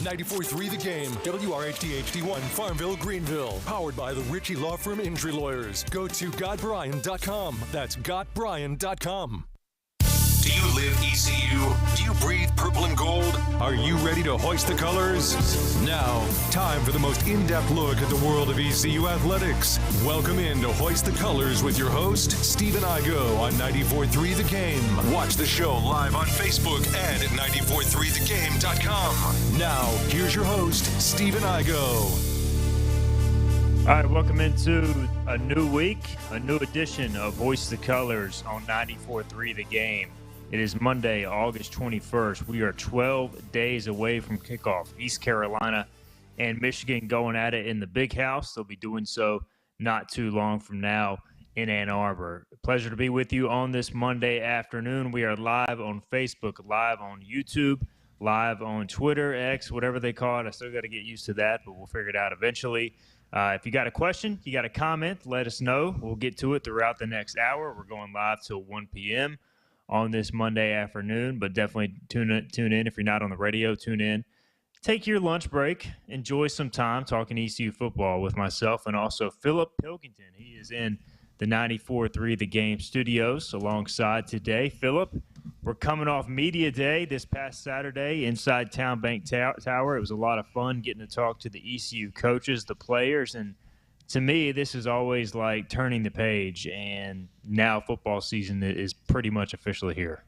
94.3 The Game, WRHT-HD1, Farmville, Greenville. Powered by the Ritchie Law Firm Injury Lawyers. Go to GotBryan.com. That's GotBryan.com. Do you live ECU? Do you breathe purple and gold? Are you ready to hoist the colors? Now, time for the most in-depth look at the world of ECU athletics. Welcome in to Hoist the Colors with your host, Stephen Igoe on 94.3 The Game. Watch the show live on Facebook and at 943thegame.com. Now, here's your host, Stephen Igoe. All right, welcome into a new week, a new edition of Hoist the Colors on 94.3 The Game. It is Monday, August 21st. We are 12 days away from kickoff. East Carolina and Michigan going at it in the Big House. They'll be doing so not too long from now in Ann Arbor. Pleasure to be with you on this Monday afternoon. We are live on Facebook, live on YouTube, live on Twitter, X, whatever they call it. I still got to get used to that, but we'll figure it out eventually. If you got a question, you got a comment, let us know. We'll get to it throughout the next hour. We're going live till 1 p.m. on this Monday afternoon, but definitely tune in. If you're not on the radio, tune in. Take your lunch break. Enjoy some time talking ECU football with myself and also Philip Pilkington. He is in the 94.3 The Game studios alongside today. Philip, we're coming off Media Day this past Saturday inside Town Bank Tower. It was a lot of fun getting to talk to the ECU coaches, the players, and to me, this is always like turning the page, and now football season is pretty much officially here.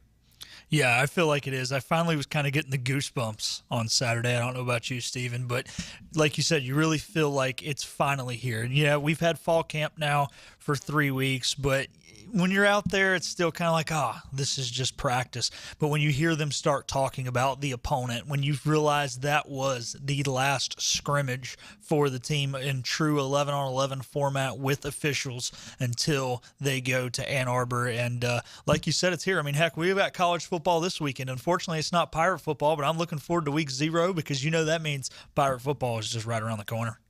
Yeah, I feel like it is. I finally was kind of getting the goosebumps on Saturday. I don't know about you, Steven, but like you said, you really feel like it's finally here. And yeah, we've had fall camp now for 3 weeks, but when you're out there, it's still kind of like, this is just practice. But when you hear them start talking about the opponent, when you realize that was the last scrimmage for the team in true 11-on-11 format with officials until they go to Ann Arbor. And like you said, it's here. I mean, heck, we've got college football this weekend. Unfortunately, it's not Pirate football, but I'm looking forward to week 0 because that means Pirate football is just right around the corner.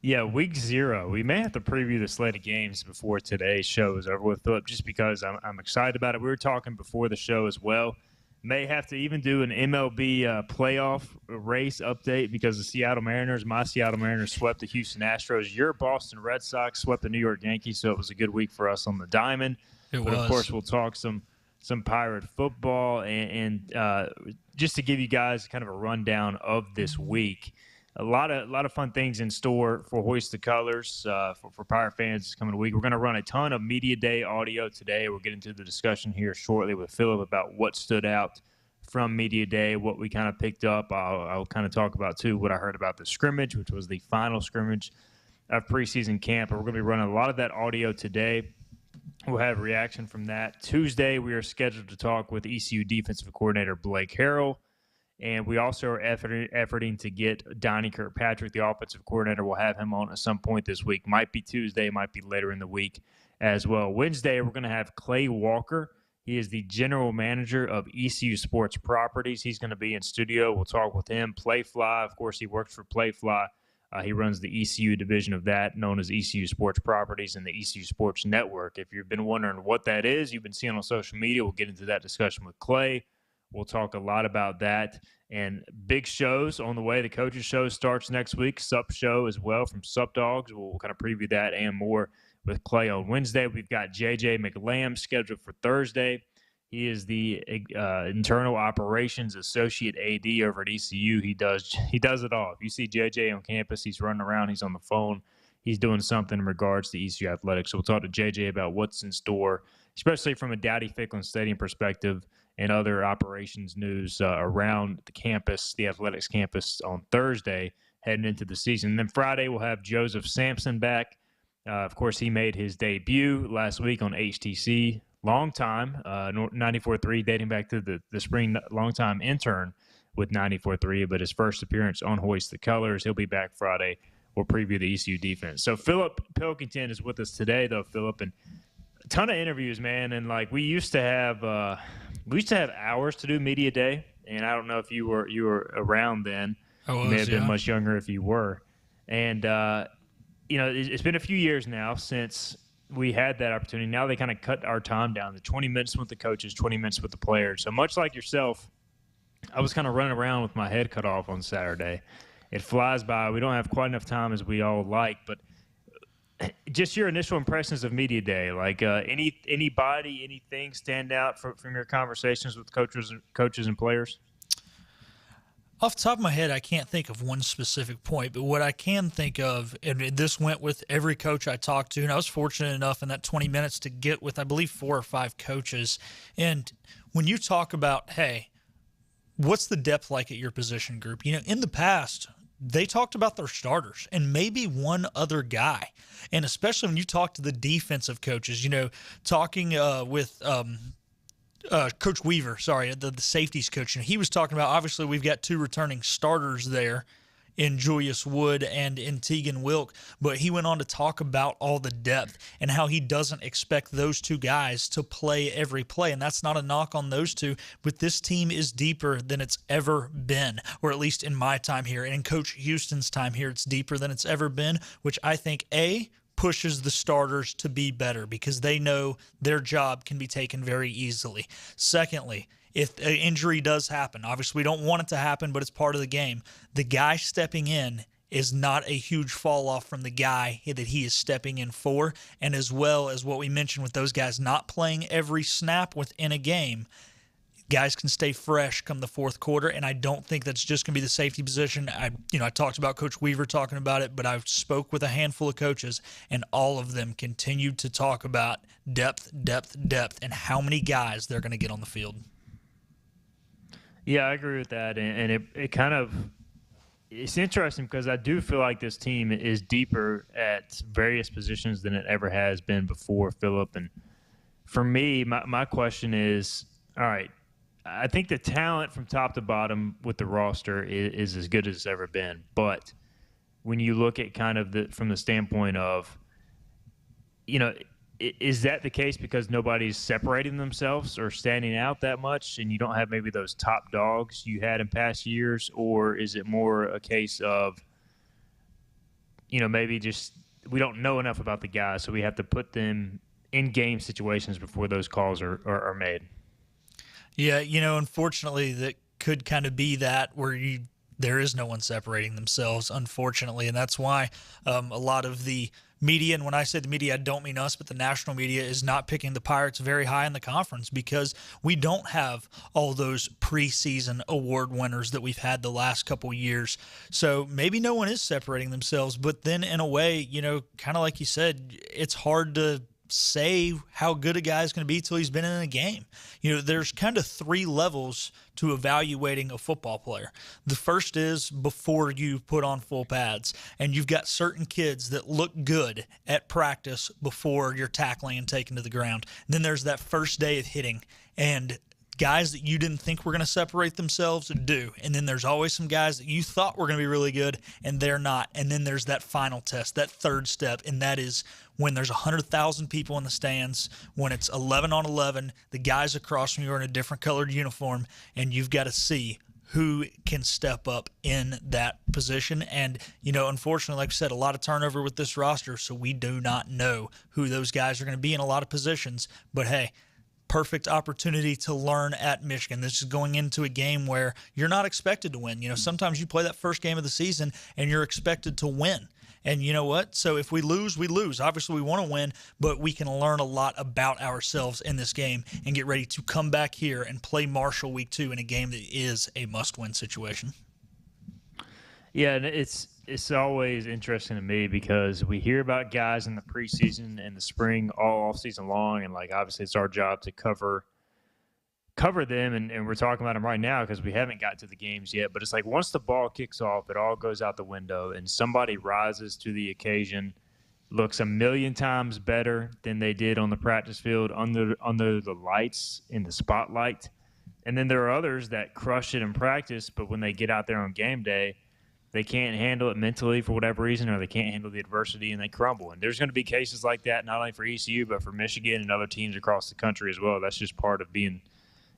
Yeah, week 0. We may have to preview the slate of games before today's show is over with, Philip, just because I'm excited about it. We were talking before the show as well. May have to even do an MLB playoff race update because my Seattle Mariners swept the Houston Astros. Your Boston Red Sox swept the New York Yankees, so it was a good week for us on the diamond. But of course, we'll talk some Pirate football and just to give you guys kind of a rundown of this week. A lot of fun things in store for Hoist the Colors for Pirate fans this coming week. We're going to run a ton of Media Day audio today. We'll get into the discussion here shortly with Philip about what stood out from Media Day, what we kind of picked up. I'll kind of talk about, too, what I heard about the scrimmage, which was the final scrimmage of preseason camp. And we're going to be running a lot of that audio today. We'll have a reaction from that. Tuesday, we are scheduled to talk with ECU defensive coordinator Blake Harrell. And we also are efforting to get Donnie Kirkpatrick, the offensive coordinator. We'll have him on at some point this week. Might be Tuesday, might be later in the week as well. Wednesday, we're going to have Clay Walker. He is the general manager of ECU Sports Properties. He's going to be in studio. We'll talk with him. Playfly, of course, he works for Playfly. He runs the ECU division of that, known as ECU Sports Properties and the ECU Sports Network. If you've been wondering what that is, you've been seeing on social media, we'll get into that discussion with Clay. We'll talk a lot about that and big shows on the way. The coaches show starts next week. Sup show as well from Sup Dogs. We'll kind of preview that and more with Clay on Wednesday. We've got J.J. McLamb scheduled for Thursday. He is the internal operations associate AD over at ECU. He does it all. If you see J.J. on campus, he's running around. He's on the phone. He's doing something in regards to ECU athletics. So we'll talk to J.J. about what's in store, especially from a Dowdy-Ficklin Stadium perspective and other operations news around the campus, the athletics campus on Thursday heading into the season. And then Friday we'll have Joseph Sampson back. Of course, he made his debut last week on HTC. Long time, 94.3, dating back to the spring, long-time intern with 94.3, but his first appearance on Hoist the Colors. He'll be back Friday. We'll preview the ECU defense. So Philip Pilkington is with us today, though, Philip, and a ton of interviews, man. And like we used to have hours to do Media Day, and I don't know if you were around then. I was, you may have been much younger if you were. And it's been a few years now since we had that opportunity. Now they kind of cut our time down to 20 minutes with the coaches, 20 minutes with the players. So much like yourself, I was kind of running around with my head cut off on Saturday. It flies by. We don't have quite enough time as we all like, but just your initial impressions of media day. Like anybody, anything stand out from your conversations with coaches and players? Off the top of my head, I can't think of one specific point, but what I can think of, and this went with every coach I talked to, and I was fortunate enough in that 20 minutes to get with, I believe, 4 or 5 coaches. And when you talk about, hey, what's the depth like at your position group? You know, in the past, they talked about their starters and maybe one other guy. And especially when you talk to the defensive coaches, you know, talking with Coach Weaver, the safeties coach, and he was talking about, obviously we've got 2 returning starters there in Julius Wood and in Tegan Wilk, but he went on to talk about all the depth and how he doesn't expect those 2 guys to play every play, and that's not a knock on those 2, but this team is deeper than it's ever been, or at least in my time here, and in Coach Houston's time here, it's deeper than it's ever been, which I think, pushes the starters to be better because they know their job can be taken very easily. Secondly, if an injury does happen, obviously we don't want it to happen, but it's part of the game. The guy stepping in is not a huge fall off from the guy that he is stepping in for, and as well as what we mentioned with those guys not playing every snap within a game, guys can stay fresh come the fourth quarter, and I don't think that's just going to be the safety position. I talked about Coach Weaver talking about it, but I spoke with a handful of coaches, and all of them continued to talk about depth, and how many guys they're going to get on the field. Yeah, I agree with that, and it kind of it's interesting because I do feel like this team is deeper at various positions than it ever has been before, Phillip. And for me, my question is, all right, I think the talent from top to bottom with the roster is as good as it's ever been. But when you look at kind of from the standpoint of, is that the case because nobody's separating themselves or standing out that much and you don't have maybe those top dogs you had in past years? Or is it more a case of, maybe just we don't know enough about the guys, so we have to put them in game situations before those calls are made? Yeah, unfortunately, that could kind of be that where there is no one separating themselves, unfortunately, and that's why a lot of the media, and when I say the media, I don't mean us, but the national media is not picking the Pirates very high in the conference because we don't have all those preseason award winners that we've had the last couple years. So maybe no one is separating themselves, but then in a way, kind of like you said, it's hard to say how good a guy is going to be till he's been in a game. There's kind of 3 levels to evaluating a football player. The first is before you put on full pads, and you've got certain kids that look good at practice before you're tackling and taking to the ground. And then there's that first day of hitting, and guys that you didn't think were going to separate themselves do. And then there's always some guys that you thought were going to be really good, and they're not. And then there's that final test, that third step, and that is when there's 100,000 people in the stands, when it's 11 on 11, the guys across from you are in a different colored uniform, and you've got to see who can step up in that position. And, unfortunately, like I said, a lot of turnover with this roster, so we do not know who those guys are going to be in a lot of positions. But, hey, perfect opportunity to learn at Michigan. This is going into a game where you're not expected to win. Sometimes you play that first game of the season and you're expected to win. And you know what? So if we lose, we lose. Obviously, we want to win, but we can learn a lot about ourselves in this game and get ready to come back here and play Marshall week 2 in a game that is a must-win situation. Yeah, and it's always interesting to me because we hear about guys in the preseason and the spring all season long, and obviously it's our job to cover them, and we're talking about them right now because we haven't got to the games yet. But it's once the ball kicks off, it all goes out the window, and somebody rises to the occasion, looks a million times better than they did on the practice field under the lights in the spotlight. And then there are others that crush it in practice, but when they get out there on game day, they can't handle it mentally for whatever reason, or they can't handle the adversity and they crumble. And there's going to be cases like that not only for ECU but for Michigan and other teams across the country as well. That's just part of being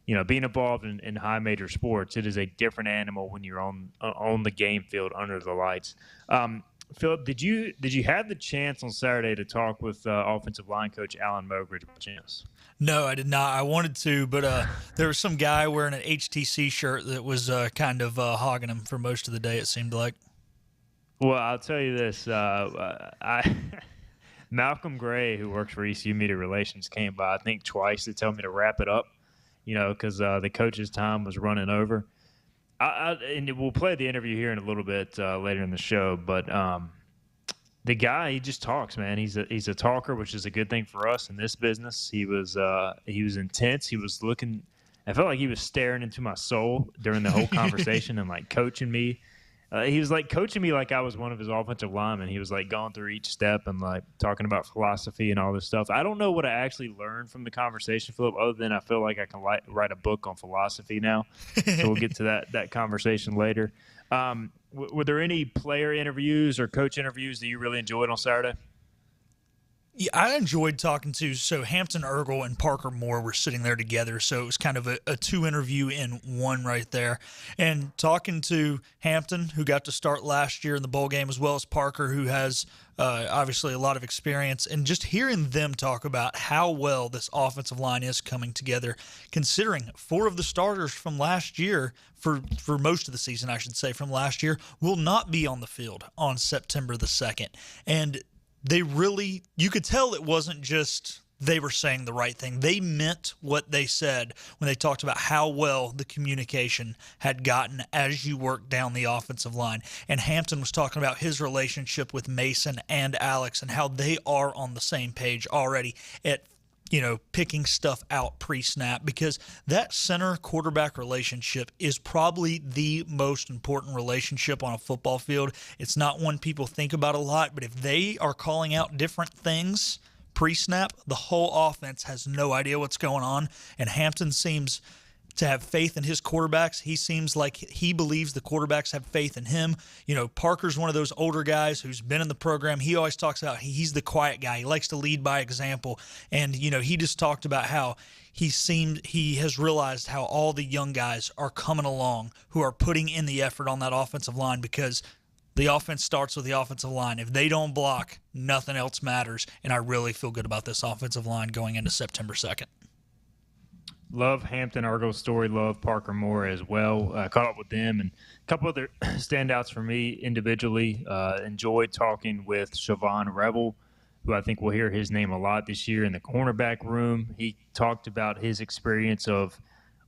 involved in high major sports. It is a different animal when you're on the game field under the lights. Philip, did you have the chance on Saturday to talk with offensive line coach Alan Mogridge by chance? No, I did not. I wanted to, but there was some guy wearing an HTC shirt that was kind of hogging him for most of the day, it seemed like. Well, I'll tell you this. Malcolm Gray, who works for ECU Media Relations, came by, I think, twice to tell me to wrap it up, because the coach's time was running over. And we'll play the interview here in a little bit later in the show, but the guy, he just talks, man. He's a talker, which is a good thing for us in this business. He was intense. He was looking. I felt like he was staring into my soul during the whole conversation and like coaching me. He was like coaching me like I was one of his offensive linemen. He was like going through each step and like talking about philosophy and all this stuff. I don't know what I actually learned from the conversation, Philip, other than I feel like I can write a book on philosophy now. So we'll get to that conversation later. Were there any player interviews or coach interviews that you really enjoyed on Saturday? Yeah, I enjoyed talking to, so Hampton Ergel and Parker Moore were sitting there together, so it was kind of a two-interview in one right there. And talking to Hampton, who got to start last year in the bowl game, as well as Parker, who has obviously a lot of experience, and just hearing them talk about how well this offensive line is coming together, considering 4 of the starters from last year, for most of the season, I should say, from last year, will not be on the field on September the 2nd. And they really, you could tell it wasn't just they were saying the right thing. They meant what they said when they talked about how well the communication had gotten as you worked down the offensive line. And Hampton was talking about his relationship with Mason and Alex and how they are on the same page already at picking stuff out pre-snap, because that center-quarterback relationship is probably the most important relationship on a football field. It's not one people think about a lot, but if they are calling out different things pre-snap, the whole offense has no idea what's going on, and Hampton seems to have faith in his quarterbacks. He seems like he believes the quarterbacks have faith in him. Parker's one of those older guys who's been in the program. He always talks about he's the quiet guy. He likes to lead by example. And, he just talked about how he has realized how all the young guys are coming along who are putting in the effort on that offensive line, because the offense starts with the offensive line. If they don't block, nothing else matters. And I really feel good about this offensive line going into September 2nd. Love Hampton Ergel's story. Love Parker Moore as well. Caught up with them, and a couple other standouts for me individually. Enjoyed talking with Siobhan Rebel, who I think we'll hear his name a lot this year in the cornerback room. He talked about his experience of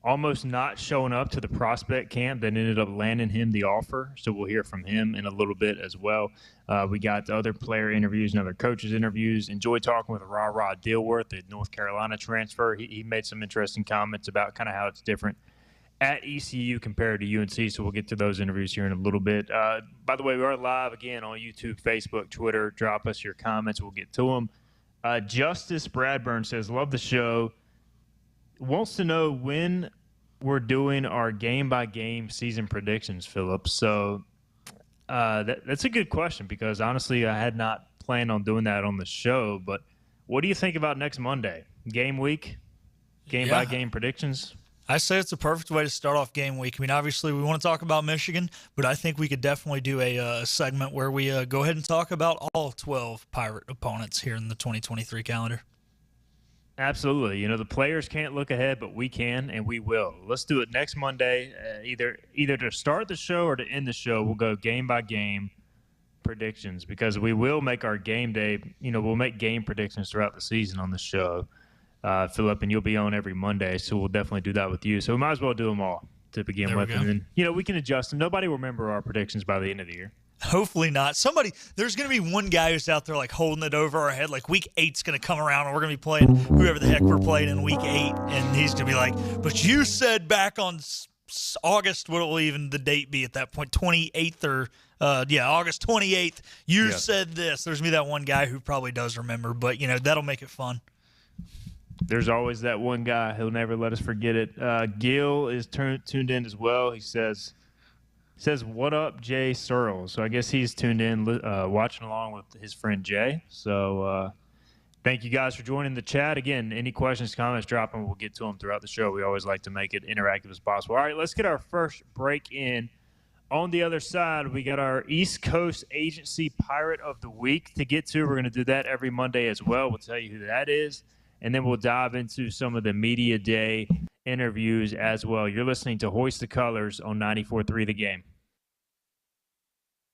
almost not showing up to the prospect camp that ended up landing him the offer. So we'll hear from him in a little bit as well. We got other player interviews and other coaches interviews. Enjoyed talking with Ra Dilworth, the North Carolina transfer. He made some interesting comments about kind of how it's different at ECU compared to UNC. So we'll get to those interviews here in a little bit. By the way, we are live again on YouTube, Facebook, Twitter. Drop us your comments. We'll get to them. Justice Bradburn says, love the show. Wants to know when we're doing our game-by-game season predictions, Philip. So that's a good question, because honestly I had not planned on doing that on the show. But what do you think about next Monday? Game week? Game-by-game predictions? I say it's a perfect way to start off game week. I mean, obviously we want to talk about Michigan, but I think we could definitely do a segment where we go ahead and talk about all 12 Pirate opponents here in the 2023 calendar. Absolutely. The players can't look ahead, but we can, and we will. Let's do it next Monday. Either to start the show or to end the show, we'll go game-by-game predictions, because we will make our game day. We'll make game predictions throughout the season on the show, Philip, and you'll be on every Monday, so we'll definitely do that with you. So we might as well do them all to begin with. And then, we can adjust them. Nobody will remember our predictions by the end of the year. Hopefully not. There's going to be one guy who's out there like holding it over our head. Like week 8's going to come around and we're going to be playing whoever the heck we're playing in week 8. And he's going to be like, but you said back on August, what will even the date be at that point? 28th or, August 28th. You said this. There's going to be that one guy who probably does remember, but that'll make it fun. There's always that one guy. He'll never let us forget it. Gil is tuned in as well. He says, what up, Jay Searle? So I guess he's tuned in, watching along with his friend Jay. So thank you guys for joining the chat. Again, any questions, comments, drop them. We'll get to them throughout the show. We always like to make it interactive as possible. All right, let's get our first break in On the other side, we got our East Coast Agency Pirate of the Week to get to. We're going to do that every Monday as well. We'll tell you who that is. And then we'll dive into some of the Media Day interviews as well. You're listening to Hoist the Colors on 94.3 The Game.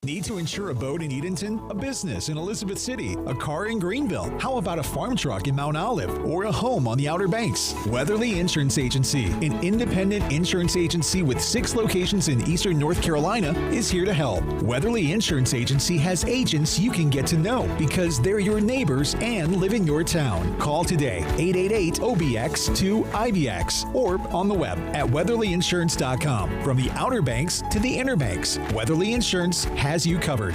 Need to insure a boat in Edenton, a business in Elizabeth City, a car in Greenville? How about a farm truck in Mount Olive or a home on the Outer Banks? Weatherly Insurance Agency, an independent insurance agency with 6 locations in eastern North Carolina, is here to help. Weatherly Insurance Agency has agents you can get to know because they're your neighbors and live in your town. Call today, 888-OBX-2-IBX, or on the web at weatherlyinsurance.com. From the Outer Banks to the Inner Banks, Weatherly Insurance has you covered.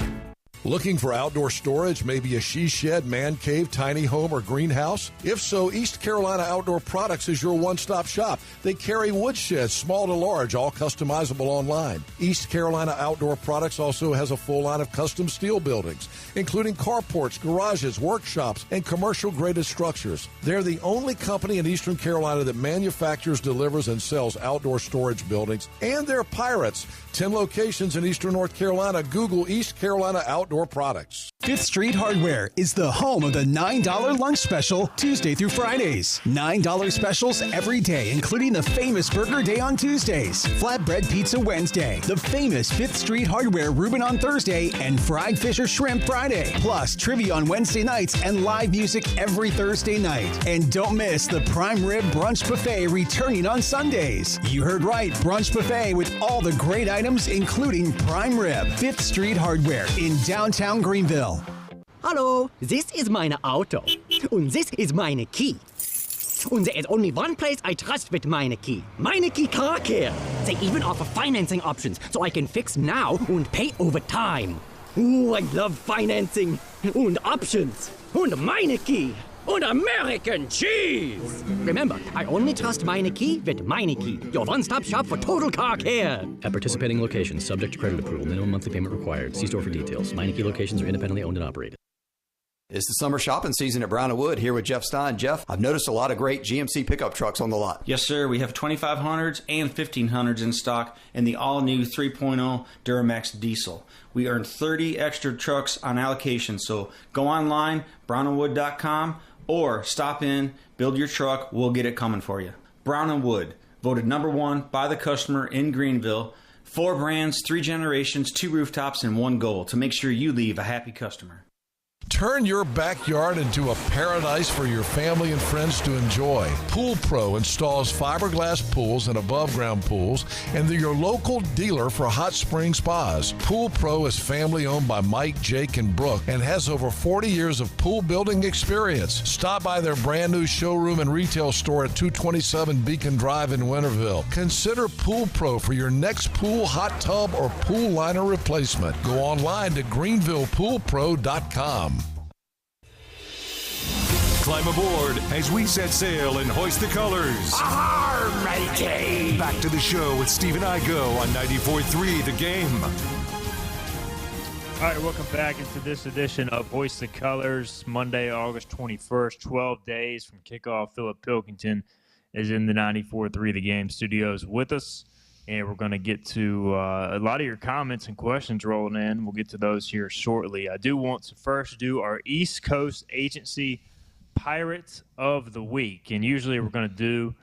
Looking for outdoor storage, maybe a she shed, man cave, tiny home, or greenhouse? If so, East Carolina Outdoor Products is your one-stop shop. They carry wood sheds, small to large, all customizable online. East Carolina Outdoor Products also has a full line of custom steel buildings, including carports, garages, workshops, and commercial-graded structures. They're the only company in Eastern Carolina that manufactures, delivers, and sells outdoor storage buildings, and they're pirates. 10 locations in Eastern North Carolina. Google East Carolina Outdoor Products. 5th Street Hardware is the home of the $9 lunch special Tuesday through Fridays. $9 specials every day, including the famous Burger Day on Tuesdays, Flatbread Pizza Wednesday, the famous 5th Street Hardware Reuben on Thursday, and Fried Fish or Shrimp Friday. Plus, trivia on Wednesday nights and live music every Thursday night. And don't miss the Prime Rib Brunch Buffet returning on Sundays. You heard right, Brunch Buffet with all the great items, including prime rib. 5th Street Hardware in downtown Greenville. Hallo, this is meine Auto. Und this is meine key. And there is only one place I trust with meine key. Meine Key Car Care. They even offer financing options, so I can fix now and pay over time. Ooh, I love financing. And options. Und meine Key. And American cheese! Remember, I only trust Meineke with Meineke, your one-stop shop for total car care. At participating locations, subject to credit approval, minimum monthly payment required. See store for details. Meineke locations are independently owned and operated. It's the summer shopping season at Brown & Wood. Here with Jeff Stein. Jeff, I've noticed a lot of great GMC pickup trucks on the lot. Yes, sir. We have 2500s and 1500s in stock and the all-new 3.0 Duramax diesel. We earned 30 extra trucks on allocation, so go online, brownandwood.com, or stop in, build your truck, we'll get it coming for you. Brown & Wood, voted #1 by the customer in Greenville. 4 brands, 3 generations, 2 rooftops, and 1 goal to make sure you leave a happy customer. Turn your backyard into a paradise for your family and friends to enjoy. Pool Pro installs fiberglass pools and above-ground pools, and they're your local dealer for hot spring spas. Pool Pro is family-owned by Mike, Jake, and Brooke, and has over 40 years of pool building experience. Stop by their brand-new showroom and retail store at 227 Beacon Drive in Winterville. Consider Pool Pro for your next pool, hot tub, or pool liner replacement. Go online to greenvillepoolpro.com. Climb aboard as we set sail and hoist the colors. Arr, matey! Back to the show with Stephen Igoe on 94.3 The Game. All right, welcome back into this edition of Hoist the Colors. Monday, August 21st, 12 days from kickoff. Philip Pilkington is in the 94.3 The Game studios with us. And we're going to get to a lot of your comments and questions rolling in. We'll get to those here shortly. I do want to first do our East Coast Agency Pirates of the Week. And usually we're going to do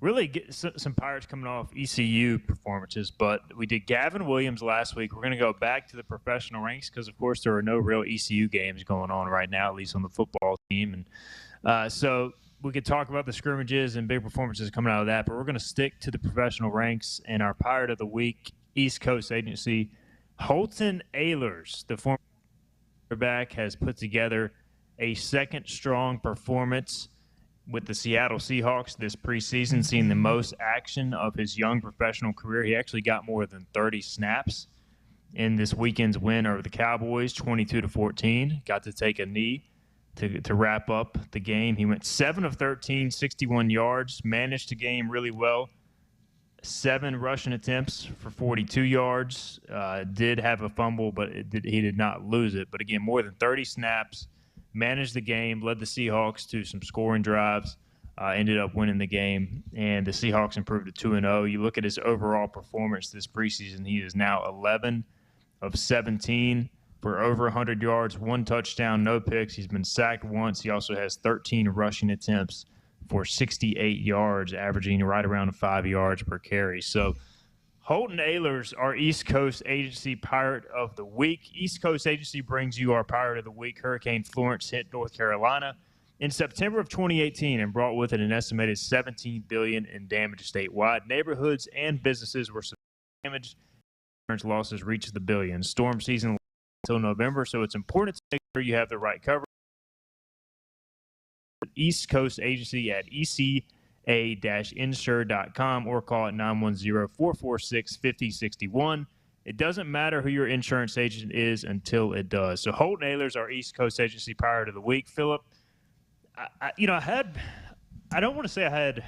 really get some Pirates coming off ECU performances. But we did Gavin Williams last week. We're going to go back to the professional ranks because, of course, there are no real ECU games going on right now, at least on the football team. And so we could talk about the scrimmages and big performances coming out of that, but we're going to stick to the professional ranks. And our Pirate of the Week, East Coast Agency, Holton Ahlers, the former quarterback, has put together a second strong performance with the Seattle Seahawks this preseason, seeing the most action of his young professional career. He actually got more than 30 snaps in this weekend's win over the Cowboys, 22-14. Got to take a knee to wrap up the game. He went 7 of 13, 61 yards, managed the game really well. 7 rushing attempts for 42 yards. Did have a fumble, but he did not lose it. But again, more than 30 snaps, managed the game, led the Seahawks to some scoring drives. ended up winning the game, and the Seahawks improved to 2-0. You look at his overall performance this preseason, he is now 11 of 17 for over 100 yards, 1 touchdown, no picks. He's been sacked once. He also has 13 rushing attempts for 68 yards, averaging right around 5 yards per carry. So Holton Ahlers, our East Coast Agency Pirate of the Week. East Coast Agency brings you our Pirate of the Week. Hurricane Florence hit North Carolina in September of 2018 and brought with it an estimated $17 billion in damage statewide. Neighborhoods and businesses were damaged. Insurance losses reached the billions. Storm season until November, so it's important to make sure you have the right coverage. East Coast Agency at eca-insure.com or call it 910-446-5061. It doesn't matter who your insurance agent is until it does. So Holton Ahlers, our East Coast Agency Pirate of the Week. Philip, I don't want to say I had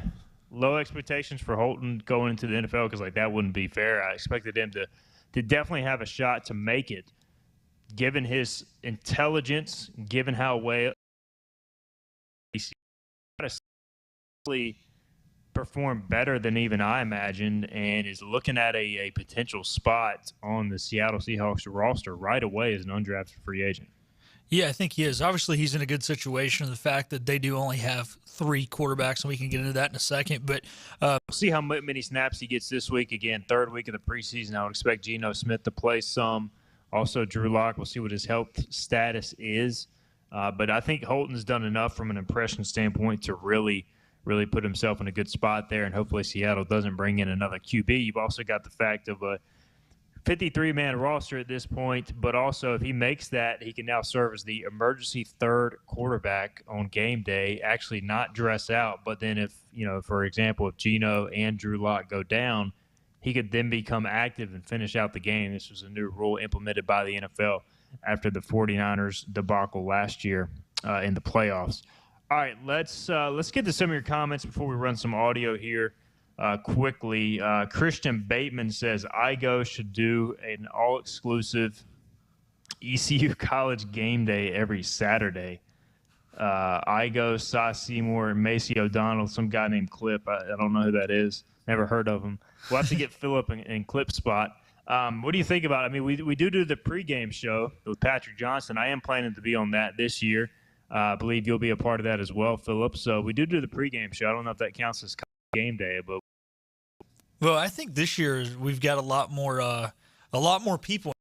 low expectations for Holton going into the NFL because that wouldn't be fair. I expected him to definitely have a shot to make it, given his intelligence, given how well he performed better than even I imagined, and is looking at a potential spot on the Seattle Seahawks roster right away as an undrafted free agent. Yeah, I think he is. Obviously, he's in a good situation. The fact that they do only have 3 quarterbacks, and we can get into that in a second. But we'll see how many snaps he gets this week. Again, 3rd week of the preseason. I would expect Geno Smith to play some. Also, Drew Lock. We'll see what his health status is. But I think Holton's done enough from an impression standpoint to really put himself in a good spot there, and hopefully Seattle doesn't bring in another QB. You've also got the fact of a 53-man roster at this point, but also if he makes that, he can now serve as the emergency 3rd quarterback on game day, actually not dress out. But then if, for example, if Geno and Drew Lock go down, he could then become active and finish out the game. This was a new rule implemented by the NFL after the 49ers debacle last year in the playoffs. All right, let's get to some of your comments before we run some audio here quickly. Christian Bateman says Igoe should do an all-exclusive ECU college game day every Saturday. Igoe, Cy Seymour, Macy O'Donnell, some guy named Clip. I don't know who that is. Never heard of him. We'll have to get Philip in Clip spot. What do you think about it? I mean, we do the pregame show with Patrick Johnson. I am planning to be on that this year. I believe you'll be a part of that as well, Philip. So we do the pregame show. I don't know if that counts as game day, but well, I think this year we've got a lot more people.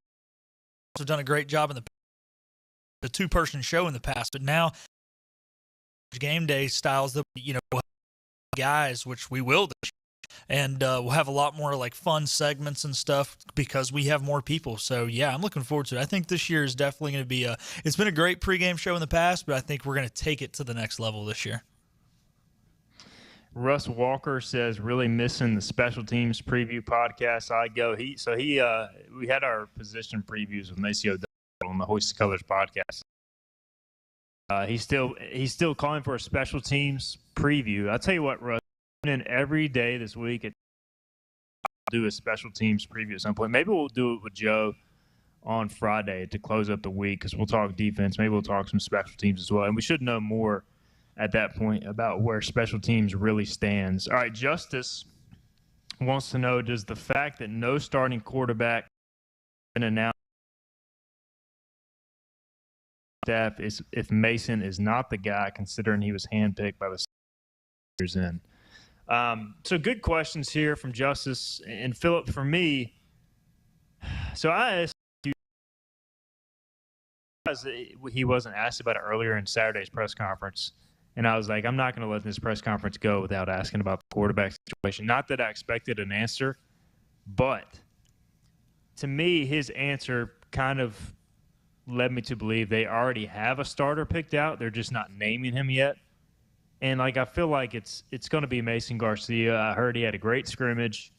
Have done a great job in the 2-person show in the past, but now game day styles that guys, which we will this year. And we'll have a lot more fun segments and stuff because we have more people. So, yeah, I'm looking forward to it. I think this year is definitely going to be it's been a great pregame show in the past, but I think we're going to take it to the next level this year. Russ Walker says, really missing the special teams preview podcast. We had our position previews with Macy O'Donnell on the Hoist Colors podcast. He's still calling for a special teams preview. I'll tell you what, Russ. In every day this week, I'll do a special teams preview at some point. Maybe we'll do it with Joe on Friday to close up the week because we'll talk defense. Maybe we'll talk some special teams as well. And we should know more at that point about where special teams really stands. All right, Justice wants to know, does the fact that no starting quarterback been announced staff is if Mason is not the guy, considering he was handpicked by the years in? So good questions here from Justice and Philip. For me, so I asked you, he wasn't asked about it earlier in Saturday's press conference, and I was like, I'm not going to let this press conference go without asking about the quarterback situation. Not that I expected an answer, but to me, his answer kind of led me to believe they already have a starter picked out. They're just not naming him yet. And, I feel like it's going to be Mason Garcia. I heard he had a great scrimmage.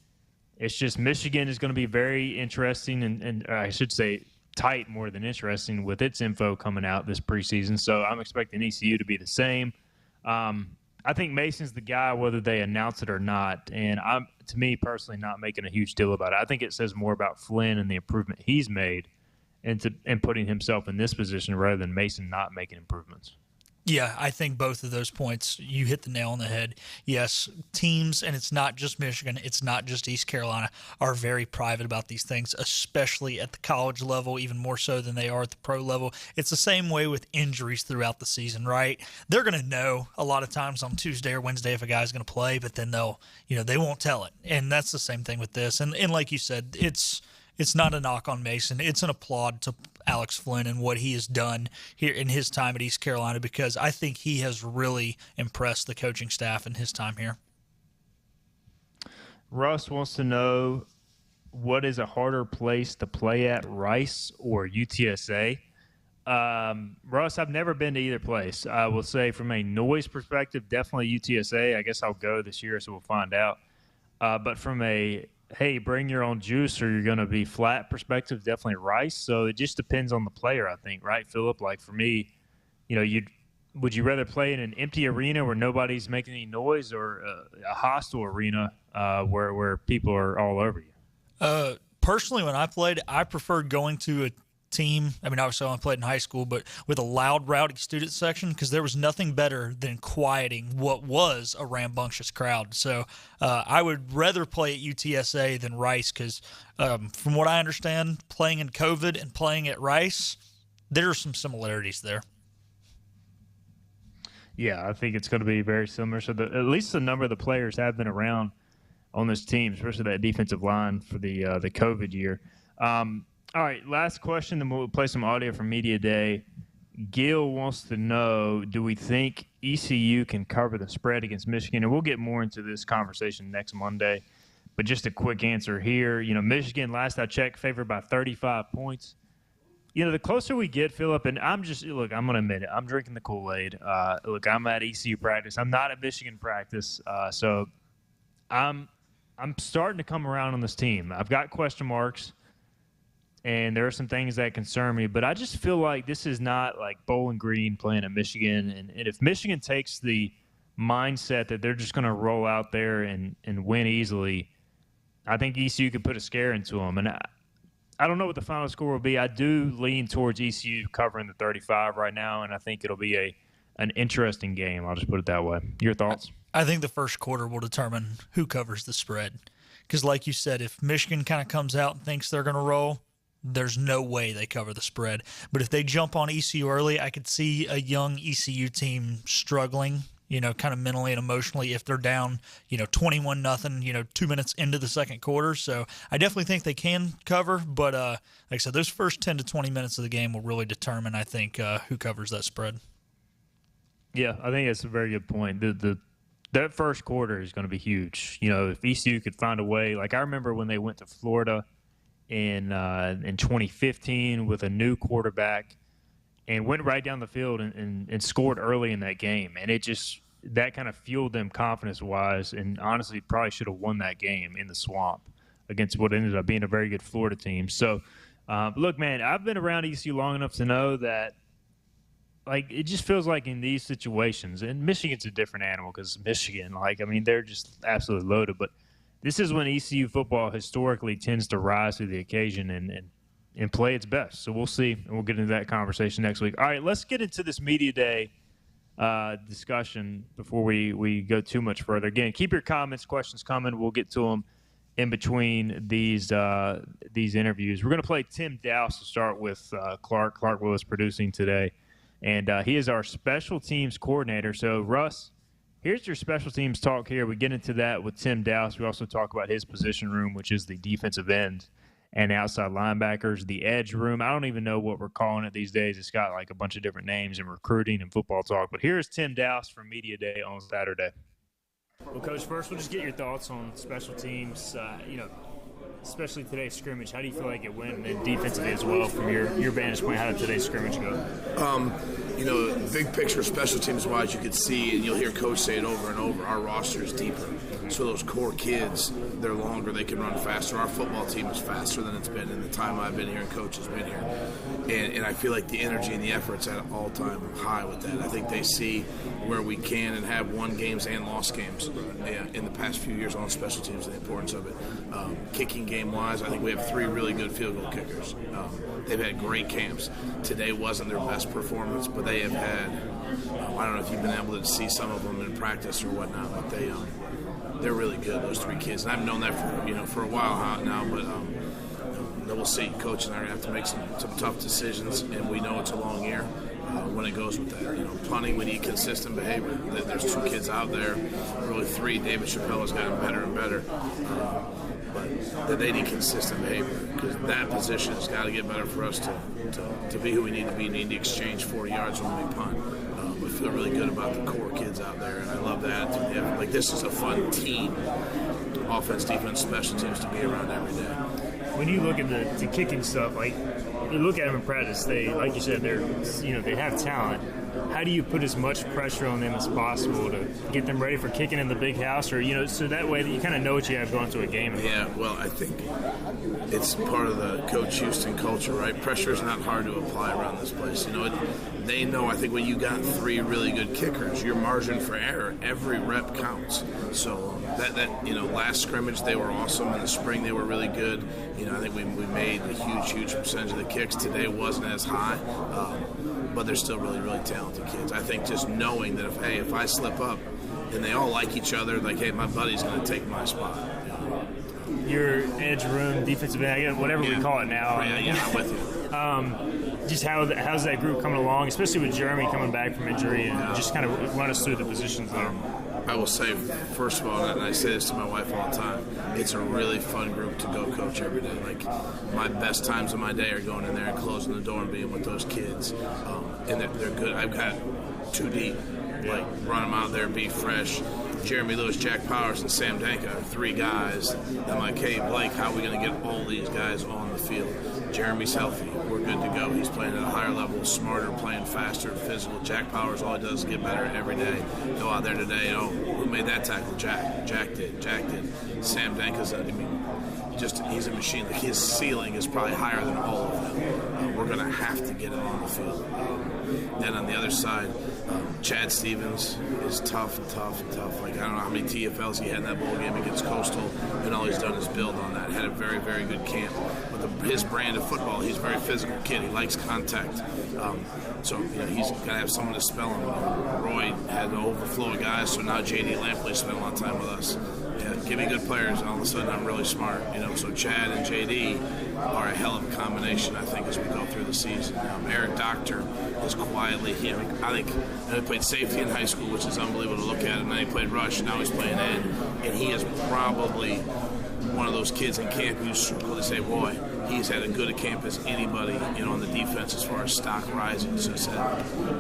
It's just Michigan is going to be very interesting and I should say tight more than interesting with its info coming out this preseason. So I'm expecting ECU to be the same. I think Mason's the guy whether they announce it or not. And I'm, to me personally, not making a huge deal about it. I think it says more about Flynn and the improvement he's made and putting himself in this position rather than Mason not making improvements. Yeah, I think both of those points, you hit the nail on the head. Yes, teams, and it's not just Michigan, it's not just East Carolina, are very private about these things, especially at the college level, even more so than they are at the pro level. It's the same way with injuries throughout the season, right? They're going to know a lot of times on Tuesday or Wednesday if a guy's going to play, but then they won't tell it. And that's the same thing with this. And like you said, it's not a knock on Mason. It's an applaud to Alex Flynn and what he has done here in his time at East Carolina, because I think he has really impressed the coaching staff in his time here. Russ wants to know, what is a harder place to play at, Rice or UTSA? Russ, I've never been to either place. I will say from a noise perspective, definitely UTSA. I guess I'll go this year, so we'll find out. But from a hey, bring your own juice or you're going to be flat perspective, definitely Rice. So it just depends on the player, I think, right, Philip? Like for me, would you rather play in an empty arena where nobody's making any noise, or a hostile arena where people are all over you? Personally, when I played, I preferred going to a team. I mean, obviously I played in high school, but with a loud, rowdy student section, because there was nothing better than quieting what was a rambunctious crowd. So I would rather play at UTSA than Rice, because from what I understand, playing in COVID and playing at Rice, there are some similarities there. Yeah, I think it's going to be very similar. So at least a number of the players have been around on this team, especially that defensive line for the COVID year. All right, last question, then we'll play some audio from Media Day. Gil wants to know, do we think ECU can cover the spread against Michigan? And we'll get more into this conversation next Monday. But just a quick answer here. Michigan, last I checked, favored by 35 points. The closer we get, Philip, and I'm going to admit it, I'm drinking the Kool-Aid. I'm at ECU practice. I'm not at Michigan practice. So I'm starting to come around on this team. I've got question marks. And there are some things that concern me, but I just feel like this is not like Bowling Green playing at Michigan. And if Michigan takes the mindset that they're just going to roll out there and win easily, I think ECU could put a scare into them. And I don't know what the final score will be. I do lean towards ECU covering the 35 right now, and I think it'll be an interesting game. I'll just put it that way. Your thoughts? I think the first quarter will determine who covers the spread. Because like you said, if Michigan kind of comes out and thinks they're going to roll, there's no way they cover the spread. But if they jump on ECU early, I could see a young ECU team struggling, kind of mentally and emotionally if they're down, 21-0, 2 minutes into the second quarter. So I definitely think they can cover. But like I said, those first 10 to 20 minutes of the game will really determine, I think, who covers that spread. Yeah, I think that's a very good point. That first quarter is going to be huge. If ECU could find a way. Like I remember when they went to Florida in 2015 with a new quarterback and went right down the field and scored early in that game. And that kind of fueled them confidence-wise, and honestly probably should have won that game in the swamp against what ended up being a very good Florida team. So, look, man, I've been around ECU long enough to know that it just feels like in these situations, and Michigan's a different animal because Michigan, they're just absolutely loaded, but this is when ECU football historically tends to rise to the occasion and play its best. So we'll see, and we'll get into that conversation next week. All right, let's get into this Media Day discussion before we go too much further. Again, keep your comments, questions coming. We'll get to them in between these interviews. We're going to play Tim Dowse to start with. Clark Willis producing today, and he is our special teams coordinator. So, Russ, here's your special teams talk here. We get into that with Tim Dowse. We also talk about his position room, which is the defensive end and outside linebackers, the edge room. I don't even know what we're calling it these days. It's got a bunch of different names in recruiting and football talk. But here's Tim Dowse from Media Day on Saturday. Well, Coach, first we'll just get your thoughts on special teams, especially today's scrimmage. How do you feel like it went? And then defensively as well, from your vantage point, how did today's scrimmage go? Big picture special teams wise, you could see, and you'll hear Coach say it over and over, our roster is deeper. So those core kids, they're longer, they can run faster. Our football team is faster than it's been in the time I've been here and Coach has been here. And I feel like the energy and the effort's at an all-time high with that. I think they see where we can and have won games and lost games in the past few years on special teams, the importance of it. Kicking game-wise, I think we have 3 really good field goal kickers. They've had great camps. Today wasn't their best performance, but they have had, I don't know if you've been able to see some of them in practice or whatnot, but they're really good, those 3 kids. And I've known that for a while now, but we'll see. Coach and I are going to have to make some tough decisions, and we know it's a long year when it goes with that. Punting, we need consistent behavior. There's 2 kids out there, really 3. David Chappelle has gotten better and better. But they need consistent behavior because that position has got to get better for us to be who we need to be. We need to exchange 40 yards when we punt. We feel really good about the core kids out there, and I love the attitude. Like, this is a fun team, offense, defense, special teams to be around every day. When you look at the kicking stuff, like you look at them in practice, they, like you said, they have talent. How do you put as much pressure on them as possible to get them ready for kicking in the big house, or so that way that you kind of know what you have going to a game? Yeah, well, I think it's part of the Coach Houston culture, right? Pressure is not hard to apply around this place. They know. I think when you got 3 really good kickers, your margin for error, every rep counts. So that last scrimmage they were awesome. In the spring they were really good. I think we made a huge percentage of the kicks. Today wasn't as high. But they're still really, really talented kids. I think just knowing that if I slip up, and they all like each other, like, hey, my buddy's going to take my spot. Your edge room, defensive end, whatever we call it now. Yeah, I'm with you. Just how's that group coming along, especially with Jeremy coming back from injury, and just kind of run us through the positions there. I will say, first of all, and I say this to my wife all the time, it's a really fun group to go coach every day. Like, my best times of my day are going in there and closing the door and being with those kids. And they're good. I've got 2 deep. Like, run them out there, be fresh. Jeremy Lewis, Jack Powers, and Sam Danka, 3 guys. I'm like, hey, Blake, how are we going to get all these guys on the field? Jeremy's healthy. We're good to go. He's playing at a higher level, smarter, playing faster, physical. Jack Powers, all he does is get better every day. Go out there today. Who made that tackle? Jack. Jack did. Sam Danka's, he's a machine. Like, his ceiling is probably higher than all of them. We're going to have to get him on the field. Then on the other side, Chad Stevens is tough. Like, I don't know how many TFLs he had in that bowl game against Coastal, and all he's done is build on that. Had a very, very good camp. But his brand of football, he's a very physical kid. He likes contact. So he's got to have someone to spell him. Roy had an overflow of guys, so now J.D. Lampley spent a lot of time with us. Yeah, give me good players, and all of a sudden I'm really smart. So Chad and J.D. are a hell of a combination, I think, as we go through the season. Eric Doctor is quietly, I think he played safety in high school, which is unbelievable to look at, and then he played rush, now he's playing end, and he is probably one of those kids in camp who's really say, boy, he's had as good a camp as anybody, on the defense as far as stock rising. So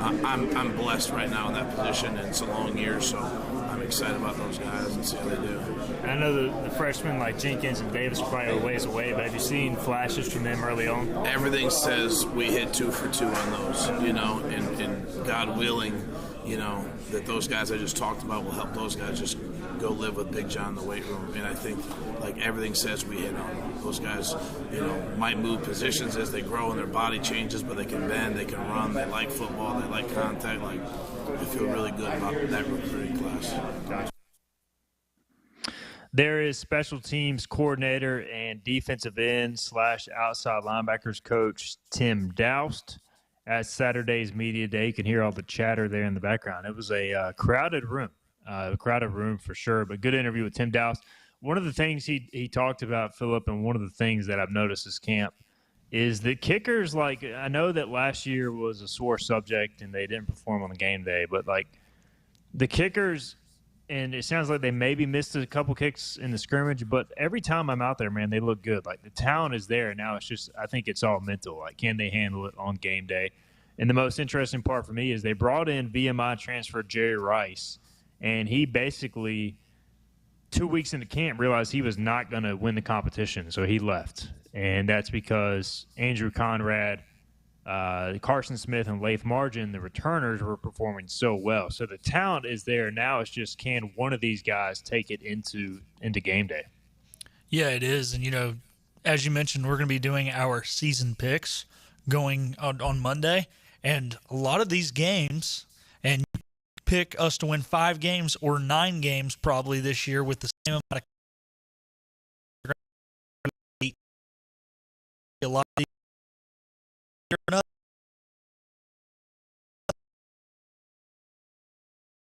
I'm blessed right now in that position, and it's a long year, so I'm excited about those guys and see how they do. I know the freshmen like Jenkins and Davis are probably a ways away, but have you seen flashes from them early on? Everything says we hit 2 for 2 on those, and God willing, that those guys I just talked about will help those guys just go live with Big John in the weight room. And I think, like, everything says we hit on them. Those guys, might move positions as they grow and their body changes, but they can bend, they can run, they like football, they like contact. Like, I feel really good about that recruiting class. Gotcha. There is special teams coordinator and defensive end / outside linebackers coach Tim Doust at Saturday's media day. You can hear all the chatter there in the background. It was a crowded room for sure, but good interview with Tim Doust. One of the things he talked about, Philip, and one of the things that I've noticed this camp is that kickers, like, I know that last year was a sore subject and they didn't perform on the game day, but, like, the kickers, and it sounds like they maybe missed a couple kicks in the scrimmage, but every time I'm out there, man, they look good. Like, the talent is there. Now it's just, I think it's all mental. Like, can they handle it on game day? And the most interesting part for me is they brought in VMI transfer Jerry Rice, and he basically 2 weeks into camp realized he was not going to win the competition, so he left. And that's because Andrew Conrad Carson Smith and Leif Margin, the returners, were performing so well. So the talent is there. Now it's just, can one of these guys take it into game day? Yeah, it is. And, as you mentioned, we're going to be doing our season picks going on Monday. And a lot of these games, and you pick us to win 5 games or 9 games probably this year with the same amount of a lot of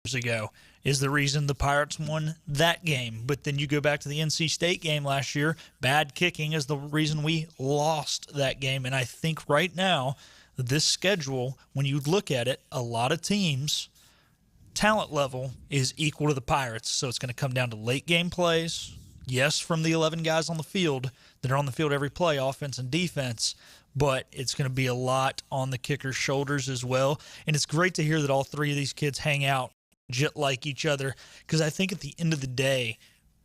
years ago is the reason the Pirates won that game. But then you go back to the NC State game last year, bad kicking is the reason we lost that game. And I think right now, this schedule, when you look at it, a lot of teams, talent level is equal to the Pirates. So it's going to come down to late game plays. Yes, from the 11 guys on the field that are on the field every play, offense and defense, but it's going to be a lot on the kicker's shoulders as well. And it's great to hear that all 3 of these kids hang out just like each other, because I think at the end of the day,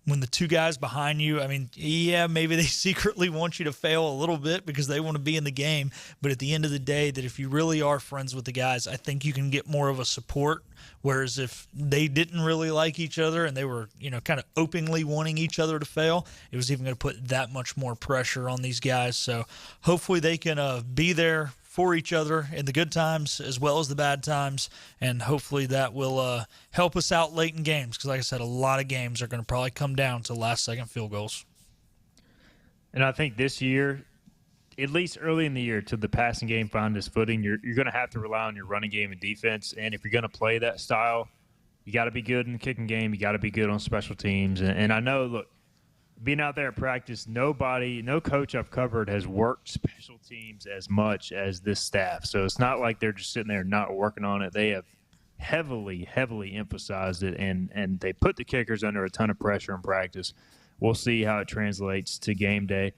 when the 2 guys behind you, I mean, yeah, maybe they secretly want you to fail a little bit because they want to be in the game, but at the end of the day, that if you really are friends with the guys, I think you can get more of a support, whereas if they didn't really like each other and they were, kind of openly wanting each other to fail, it was even going to put that much more pressure on these guys. So hopefully they can be there for each other in the good times as well as the bad times, and hopefully that will help us out late in games, because like I said, a lot of games are going to probably come down to last-second field goals. And I think this year, at least early in the year, till the passing game find its footing, you're going to have to rely on your running game and defense, and if you're going to play that style, you got to be good in the kicking game, you got to be good on special teams, and I know, look, being out there at practice, no coach I've covered has worked special teams as much as this staff. So it's not like they're just sitting there not working on it. They have heavily, heavily emphasized it, and they put the kickers under a ton of pressure in practice. We'll see how it translates to game day.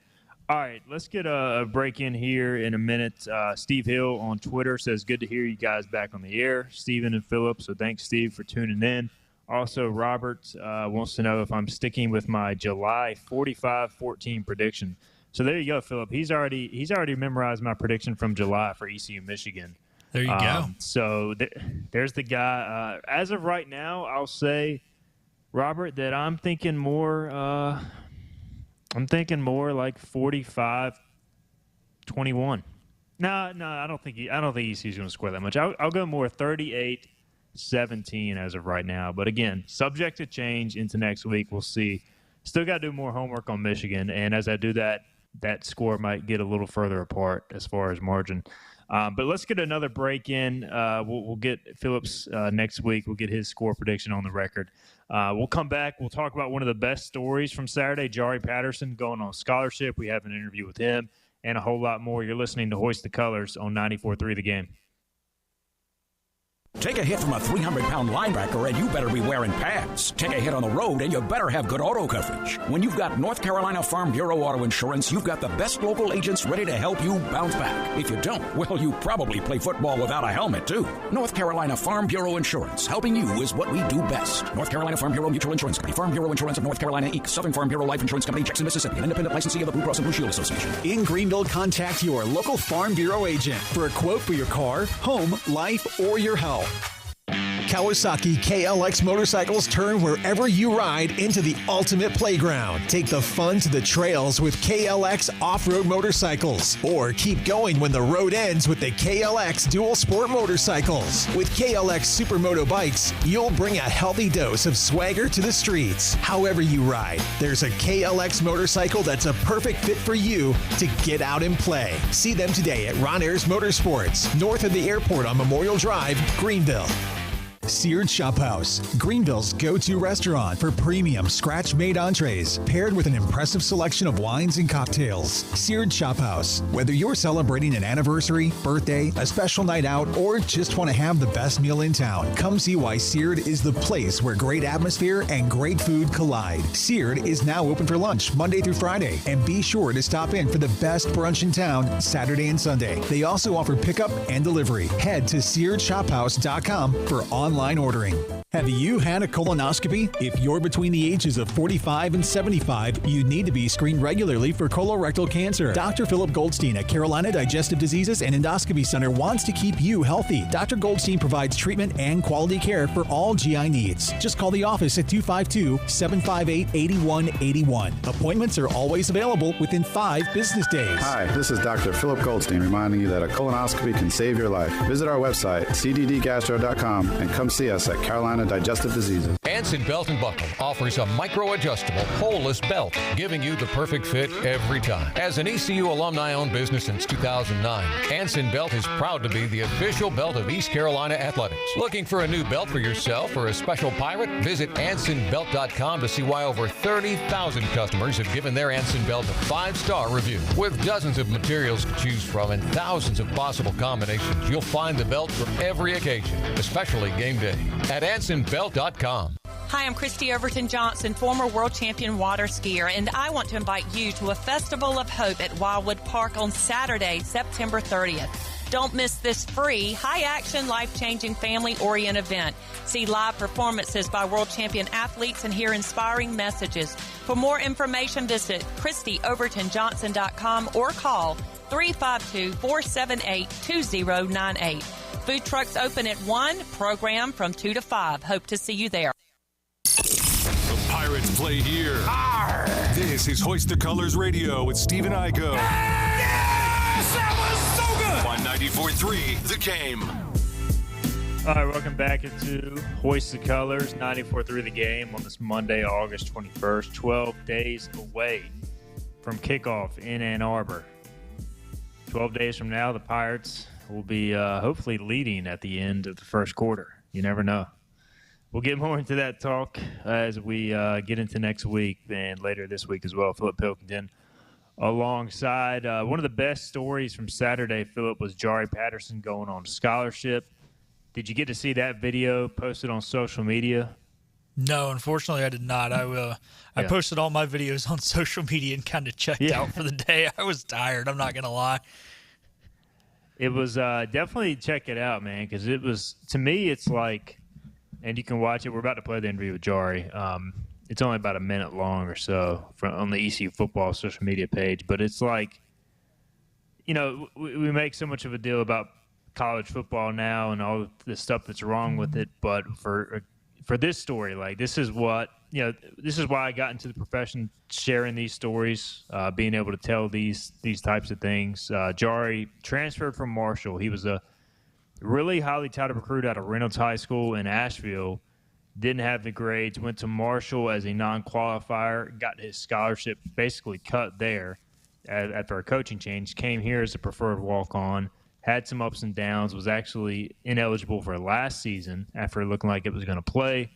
All right, let's get a break in here in a minute. Steve Hill on Twitter says, good to hear you guys back on the air, Steven and Phillip. So thanks, Steve, for tuning in. Also, Robert wants to know if I'm sticking with my July 45-14 prediction. So there you go, Phillip. He's already memorized my prediction from July for ECU Michigan. There you go. So there's the guy. As of right now, I'll say, Robert, that I'm thinking more like 45-21. No, I don't think ECU's going to score that much. I'll go more 38-17 as of right now. But again, subject to change into next week. We'll see. Still got to do more homework on Michigan. And as I do that score might get a little further apart as far as margin. But let's get another break in. We'll get Phillip's next week. We'll get his score prediction on the record. We'll come back. We'll talk about one of the best stories from Saturday, Jari Patterson going on scholarship. We have an interview with him and a whole lot more. You're listening to Hoist the Colors on 94.3 The Game. Take a hit from a 300-pound linebacker and you better be wearing pads. Take a hit on the road and you better have good auto coverage. When you've got North Carolina Farm Bureau Auto Insurance, you've got the best local agents ready to help you bounce back. If you don't, well, you probably play football without a helmet, too. North Carolina Farm Bureau Insurance. Helping you is what we do best. North Carolina Farm Bureau Mutual Insurance Company. Farm Bureau Insurance of North Carolina, Inc. Southern Farm Bureau Life Insurance Company, Jackson, Mississippi. An independent licensee of the Blue Cross and Blue Shield Association. In Greenville, contact your local Farm Bureau agent for a quote for your car, home, life, or your health. Kawasaki KLX motorcycles turn wherever you ride into the ultimate playground. Take the fun to the trails with KLX off-road motorcycles, or keep going when the road ends with the KLX dual sport motorcycles. With KLX Supermoto bikes, you'll bring a healthy dose of swagger to the streets. However you ride, there's a KLX motorcycle that's a perfect fit for you to get out and play. See them today at Ron Ayers Motorsports, north of the airport on Memorial Drive, Greenville. Seared Shop House, Greenville's go-to restaurant for premium scratch-made entrees, paired with an impressive selection of wines and cocktails. Seared Shop House. Whether you're celebrating an anniversary, birthday, a special night out, or just want to have the best meal in town, come see why Seared is the place where great atmosphere and great food collide. Seared is now open for lunch Monday through Friday, and be sure to stop in for the best brunch in town Saturday and Sunday. They also offer pickup and delivery. Head to SearedShopHouse.com for online online ordering. Have you had a colonoscopy? If you're between the ages of 45 and 75, you need to be screened regularly for colorectal cancer. Dr. Philip Goldstein at Carolina Digestive Diseases and Endoscopy Center wants to keep you healthy. Dr. Goldstein provides treatment and quality care for all GI needs. Just call the office at 252-758-8181. Appointments are always available within 5 business days. Hi, this is Dr. Philip Goldstein reminding you that a colonoscopy can save your life. Visit our website, cddgastro.com, and come see us at Carolina Digestive Diseases. Anson Belt & Buckle offers a micro-adjustable, holeless belt, giving you the perfect fit every time. As an ECU alumni-owned business since 2009, Anson Belt is proud to be the official belt of East Carolina Athletics. Looking for a new belt for yourself or a special pirate? Visit AnsonBelt.com to see why over 30,000 customers have given their Anson Belt a 5-star review. With dozens of materials to choose from and thousands of possible combinations, you'll find the belt for every occasion, especially game day. At AnsonBelt.com. Hi, I'm Christy Overton Johnson, former world champion water skier, and I want to invite you to a Festival of Hope at Wildwood Park on Saturday, September 30th. Don't miss this free, high-action, life-changing, family-oriented event. See live performances by world champion athletes and hear inspiring messages. For more information, visit ChristyOvertonJohnson.com or call 352-478-2098. Food trucks open at 1, program from 2 to 5. Hope to see you there. The Pirates play here. Arr! This is Hoist the Colors Radio with Stephen Igoe. Yes! That was so good! On 94.3, The Game. All right, welcome back into Hoist the Colors, 94.3 The Game on this Monday, August 21st, 12 days away from kickoff in Ann Arbor. 12 days from now, the Pirates will be hopefully leading at the end of the first quarter. You never know. We'll get more into that talk as we get into next week and later this week as well. Philip Pilkington alongside. One of the best stories from Saturday, Philip, was Jari Patterson going on scholarship. Did you get to see that video posted on social media? No, unfortunately, I did not. I posted all my videos on social media and kind of checked out for the day. I was tired. I'm not going to lie. It was definitely check it out, man, because it was, to me, it's like, and you can watch it. We're about to play the interview with Jari. It's only about a minute long or so on the ECU football social media page. But it's like, you know, we make so much of a deal about college football now and all the stuff that's wrong with it. But for this story, like, this is what, you know, this is why I got into the profession, sharing these stories, being able to tell these types of things. Jari transferred from Marshall. He was a really highly touted recruit out of Reynolds High School in Asheville. Didn't have the grades. Went to Marshall as a non-qualifier. Got his scholarship basically cut there after a coaching change. Came here as a preferred walk-on. Had some ups and downs. Was actually ineligible for last season after looking like it was going to play.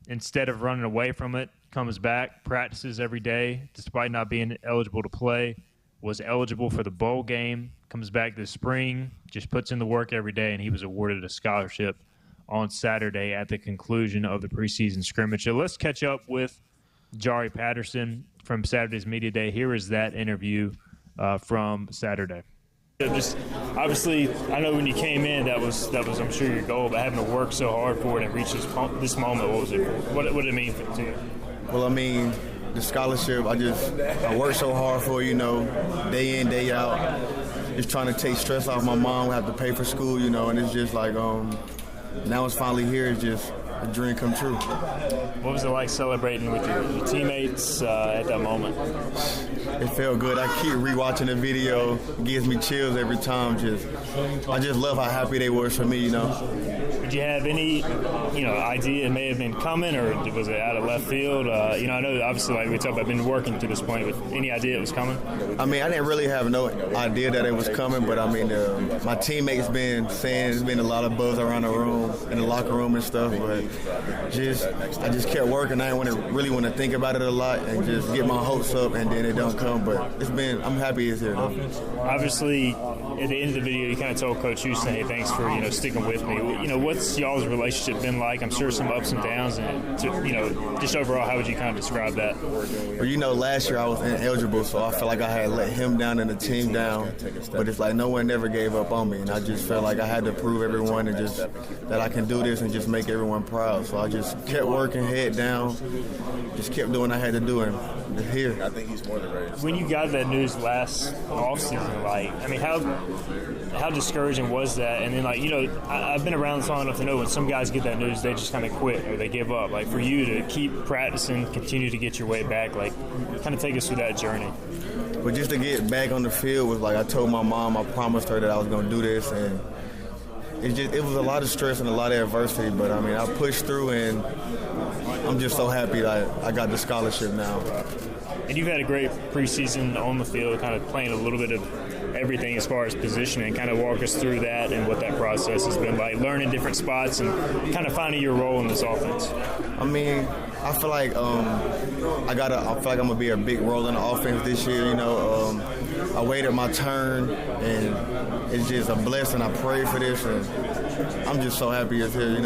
Instead of running away from it, comes back, practices every day despite not being eligible to play. Was eligible for the bowl game, comes back this spring, just puts in the work every day, and he was awarded a scholarship on Saturday at the conclusion of the preseason scrimmage. So let's catch up with Jari Patterson from Saturday's Media Day. Here is that interview from Saturday. Just obviously, I know when you came in, that was I'm sure your goal, but having to work so hard for it and reach this moment, what was it? What did it mean to you? Well, I mean, the scholarship, I worked so hard for, you know, day in, day out, just trying to take stress off my mom. We have to pay for school, you know, and it's just like, now it's finally here. It's just a dream come true. What was it like celebrating with your teammates at that moment? It felt good. I keep rewatching the video. It gives me chills every time. I just love how happy they were for me, you know. Did you have any, idea it may have been coming, or was it out of left field? I know obviously, like we talked about, been working to this point, but any idea it was coming? I mean, I didn't really have no idea that it was coming, but I mean, my teammates been saying there's been a lot of buzz around the room, in the locker room and stuff, but I just kept working. I didn't really want to think about it a lot and just get my hopes up, and then it don't come. But I'm happy it's here, though. Obviously, at the end of the video, you kind of told Coach Houston, hey, thanks for, sticking with me. What's y'all's relationship been like? I'm sure some ups and downs, and just overall, how would you kind of describe that? Well, last year I was ineligible, so I felt like I had let him down and the team down. But it's like no one ever gave up on me, and I just felt like I had to prove everyone and just that I can do this and just make everyone proud. So I just kept working, head down, just kept doing what I had to do, and here. I think he's more than ready. When you got that news last offseason, how discouraging was that? And then, I've been around this long enough to know when some guys get that news, they just kind of quit or they give up. Like, for you to keep practicing, continue to get your way back, kind of take us through that journey. But just to get back on the field was like I told my mom, I promised her that I was going to do this, and it was a lot of stress and a lot of adversity, but I pushed through, and I'm just so happy that I got the scholarship now. And you've had a great preseason on the field, kind of playing a little bit of everything as far as positioning. Kind of walk us through that and what that process has been like, learning different spots and kind of finding your role in this offense. I feel like I'm gonna be a big role in the offense this year. I waited my turn, and it's just a blessing. I prayed for this, and I'm just so happy it's here.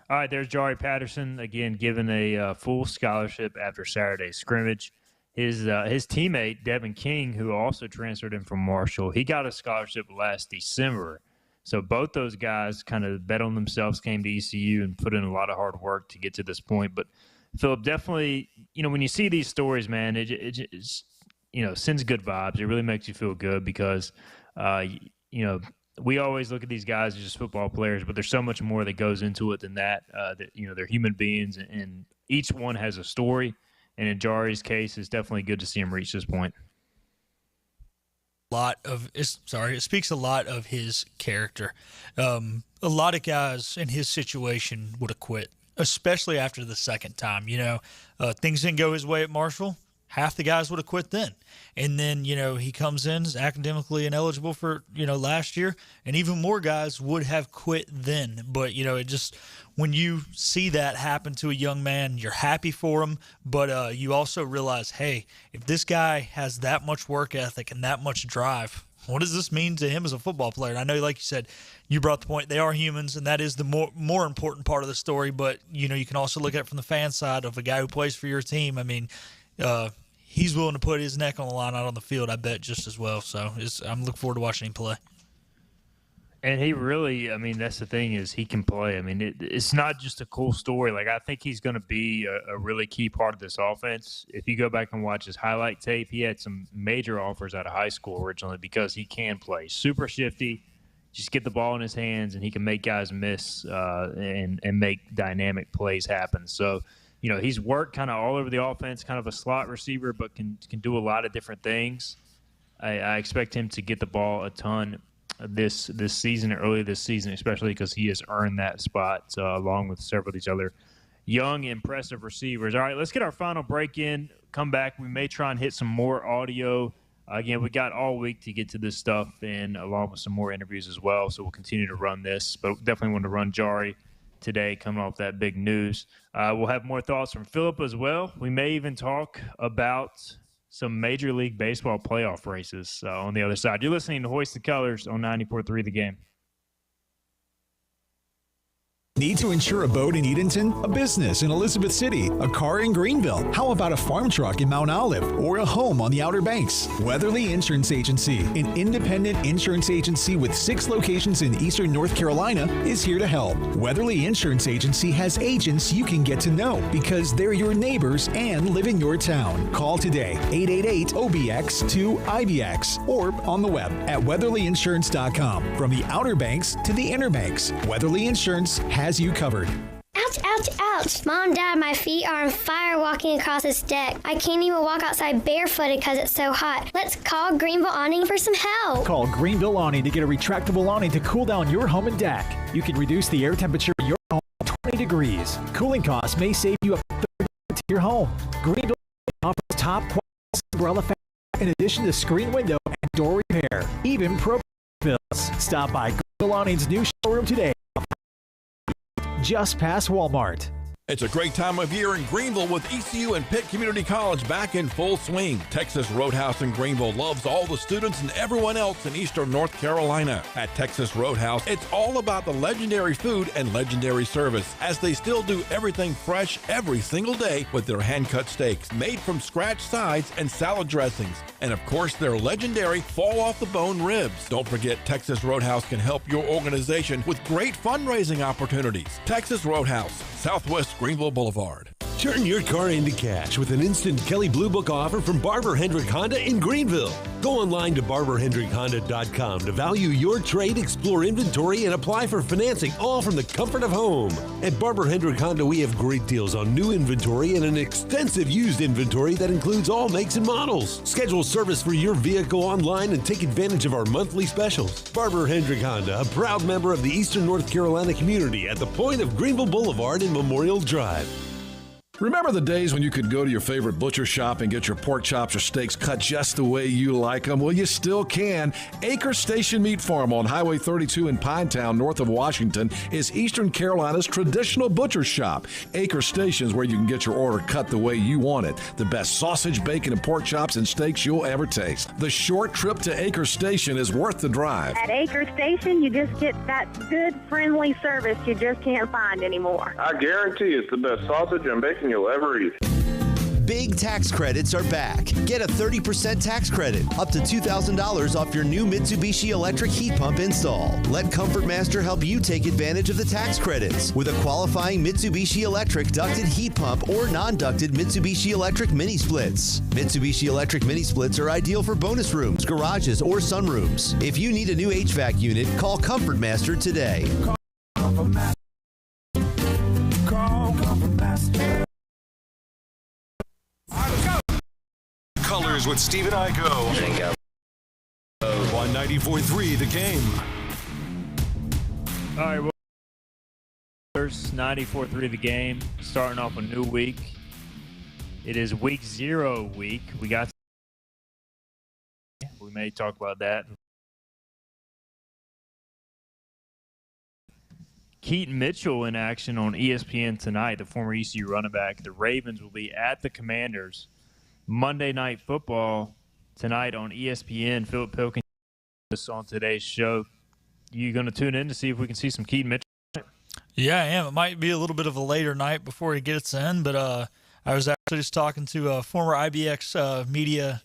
All right, there's Jari Patterson, again, given a full scholarship after Saturday's scrimmage. His teammate, Devin King, who also transferred in from Marshall, he got a scholarship last December. So both those guys kind of bet on themselves, came to ECU, and put in a lot of hard work to get to this point. But, Philip, definitely, when you see these stories, man, it sends good vibes. It really makes you feel good because, we always look at these guys as just football players, but there's so much more that goes into it than that. They're human beings, and each one has a story. And in Jari's case, it's definitely good to see him reach this point. It speaks a lot of his character. A lot of guys in his situation would have quit, especially after the second time. Things didn't go his way at Marshall. Half the guys would have quit then. And then, he comes in, is academically ineligible for, last year, and even more guys would have quit then. But, it just, when you see that happen to a young man, you're happy for him, but you also realize, hey, if this guy has that much work ethic and that much drive, what does this mean to him as a football player? And I know, like you said, you brought the point, they are humans, and that is the more important part of the story. But, you can also look at it from the fan side of a guy who plays for your team. He's willing to put his neck on the line out on the field, I bet, just as well. So I'm looking forward to watching him play. And he really, that's the thing is he can play. It's not just a cool story. I think he's going to be a really key part of this offense. If you go back and watch his highlight tape, he had some major offers out of high school originally because he can play. Super shifty, just get the ball in his hands, and he can make guys miss and make dynamic plays happen. So, he's worked kind of all over the offense, kind of a slot receiver, but can do a lot of different things. I expect him to get the ball a ton this season, early this season, especially because he has earned that spot along with several of these other young, impressive receivers. All right, let's get our final break in. Come back. We may try and hit some more audio. Again, we got all week to get to this stuff, and along with some more interviews as well, so we'll continue to run this. But definitely want to run Jari today coming off that big news. We'll have more thoughts from Philip as well. We may even talk about some Major League Baseball playoff races on the other side. You're listening to Hoist the Colors on 94.3 The Game. Need to insure a boat in Edenton, a business in Elizabeth City, a car in Greenville? How about a farm truck in Mount Olive or a home on the Outer Banks? Weatherly Insurance Agency, an independent insurance agency with 6 locations in eastern North Carolina, is here to help. Weatherly Insurance Agency has agents you can get to know because they're your neighbors and live in your town. Call today, 888-OBX-2-IBX, or on the web at weatherlyinsurance.com. From the Outer Banks to the Inner Banks, Weatherly Insurance has you covered. Ouch, ouch, ouch. Mom, Dad, my feet are on fire walking across this deck. I can't even walk outside barefooted because it's so hot. Let's call Greenville Awning for some help. Call Greenville Awning to get a retractable awning to cool down your home and deck. You can reduce the air temperature in your home to 20 degrees. Cooling costs may save you up to 30% to your home. Greenville offers top quality umbrella fabric in addition to screen window and door repair. Even pro bills. Stop by Greenville Awning's new showroom today. just past Walmart. It's a great time of year in Greenville with ECU and Pitt Community College back in full swing. Texas Roadhouse in Greenville loves all the students and everyone else in Eastern North Carolina. At Texas Roadhouse, it's all about the legendary food and legendary service, as they still do everything fresh every single day with their hand-cut steaks, made from scratch sides and salad dressings. And of course, their legendary fall-off-the-bone ribs. Don't forget, Texas Roadhouse can help your organization with great fundraising opportunities. Texas Roadhouse, Southwest Greenville Boulevard. Turn your car into cash with an instant Kelley Blue Book offer from Barber Hendrick Honda in Greenville. Go online to barberhendrickhonda.com to value your trade, explore inventory, and apply for financing, all from the comfort of home. At Barber Hendrick Honda, we have great deals on new inventory and an extensive used inventory that includes all makes and models. Schedule service for your vehicle online and take advantage of our monthly specials. Barber Hendrick Honda, a proud member of the Eastern North Carolina community at the point of Greenville Boulevard and Memorial Drive. Remember the days when you could go to your favorite butcher shop and get your pork chops or steaks cut just the way you like them? Well, you still can. Acre Station Meat Farm on Highway 32 in Pinetown, north of Washington, is Eastern Carolina's traditional butcher shop. Acre Station is where you can get your order cut the way you want it. The best sausage, bacon, and pork chops and steaks you'll ever taste. The short trip to Acre Station is worth the drive. At Acre Station, you just get that good, friendly service you just can't find anymore. I guarantee it's the best sausage and bacon you'll ever eat. Big tax credits are back. Get a 30% tax credit, up to $2,000 off your new Mitsubishi electric heat pump install. Let Comfort Master help you take advantage of the tax credits with a qualifying Mitsubishi electric ducted heat pump or non-ducted Mitsubishi electric mini splits. Mitsubishi electric mini splits are ideal for bonus rooms, garages, or sunrooms. If you need a new HVAC unit, call Comfort Master today. Call Comfort Master. Colors with Stephen Igoe. On 94.3 The Game. All right, well, 94.3 The Game, starting off a new week. It is week 0 week. We may talk about that. Keaton Mitchell in action on ESPN tonight, the former ECU running back. The Ravens will be at the Commanders. Monday Night Football tonight on ESPN. Philip Pilkington on today's show. You going to tune in to see if we can see some Keaton Mitchell? Yeah, I am. It might be a little bit of a later night before he gets in, but I was actually just talking to former IBX media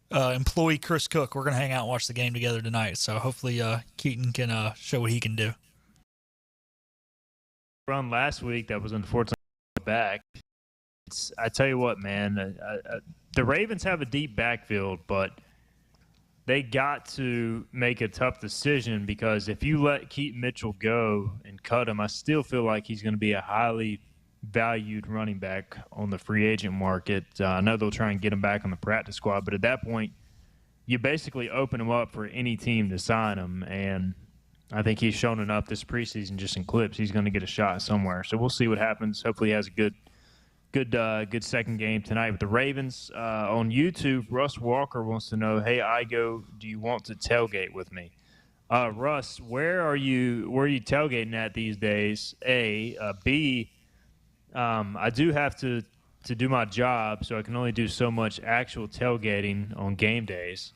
employee Chris Cook. We're going to hang out and watch the game together tonight, so hopefully Keaton can show what he can do. Run last week that was unfortunately back. I tell you what, man, the Ravens have a deep backfield, but they got to make a tough decision, because if you let Keaton Mitchell go and cut him, I still feel like he's going to be a highly valued running back on the free agent market. I know they'll try and get him back on the practice squad, but at that point, you basically open him up for any team to sign him, and I think he's shown enough this preseason just in clips. He's going to get a shot somewhere. So we'll see what happens. Hopefully he has a good second game tonight with the Ravens. On YouTube, Russ Walker wants to know, hey, Igoe, do you want to tailgate with me? Russ, where are you tailgating at these days? A. B, I do have to do my job, so I can only do so much actual tailgating on game days.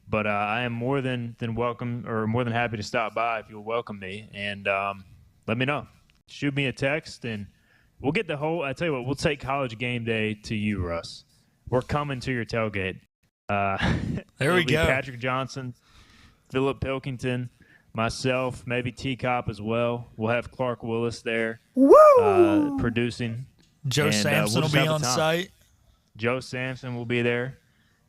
But I am more than welcome, or more than happy to stop by if you'll welcome me. And let me know. Shoot me a text, and we'll get the whole – I tell you what, we'll take College Game Day to you, Russ. We're coming to your tailgate. There we go. Patrick Johnson, Philip Pilkington, myself, maybe T-Cop as well. We'll have Clark Willis there producing. Joe Sampson will be on site. Joe Sampson will be there.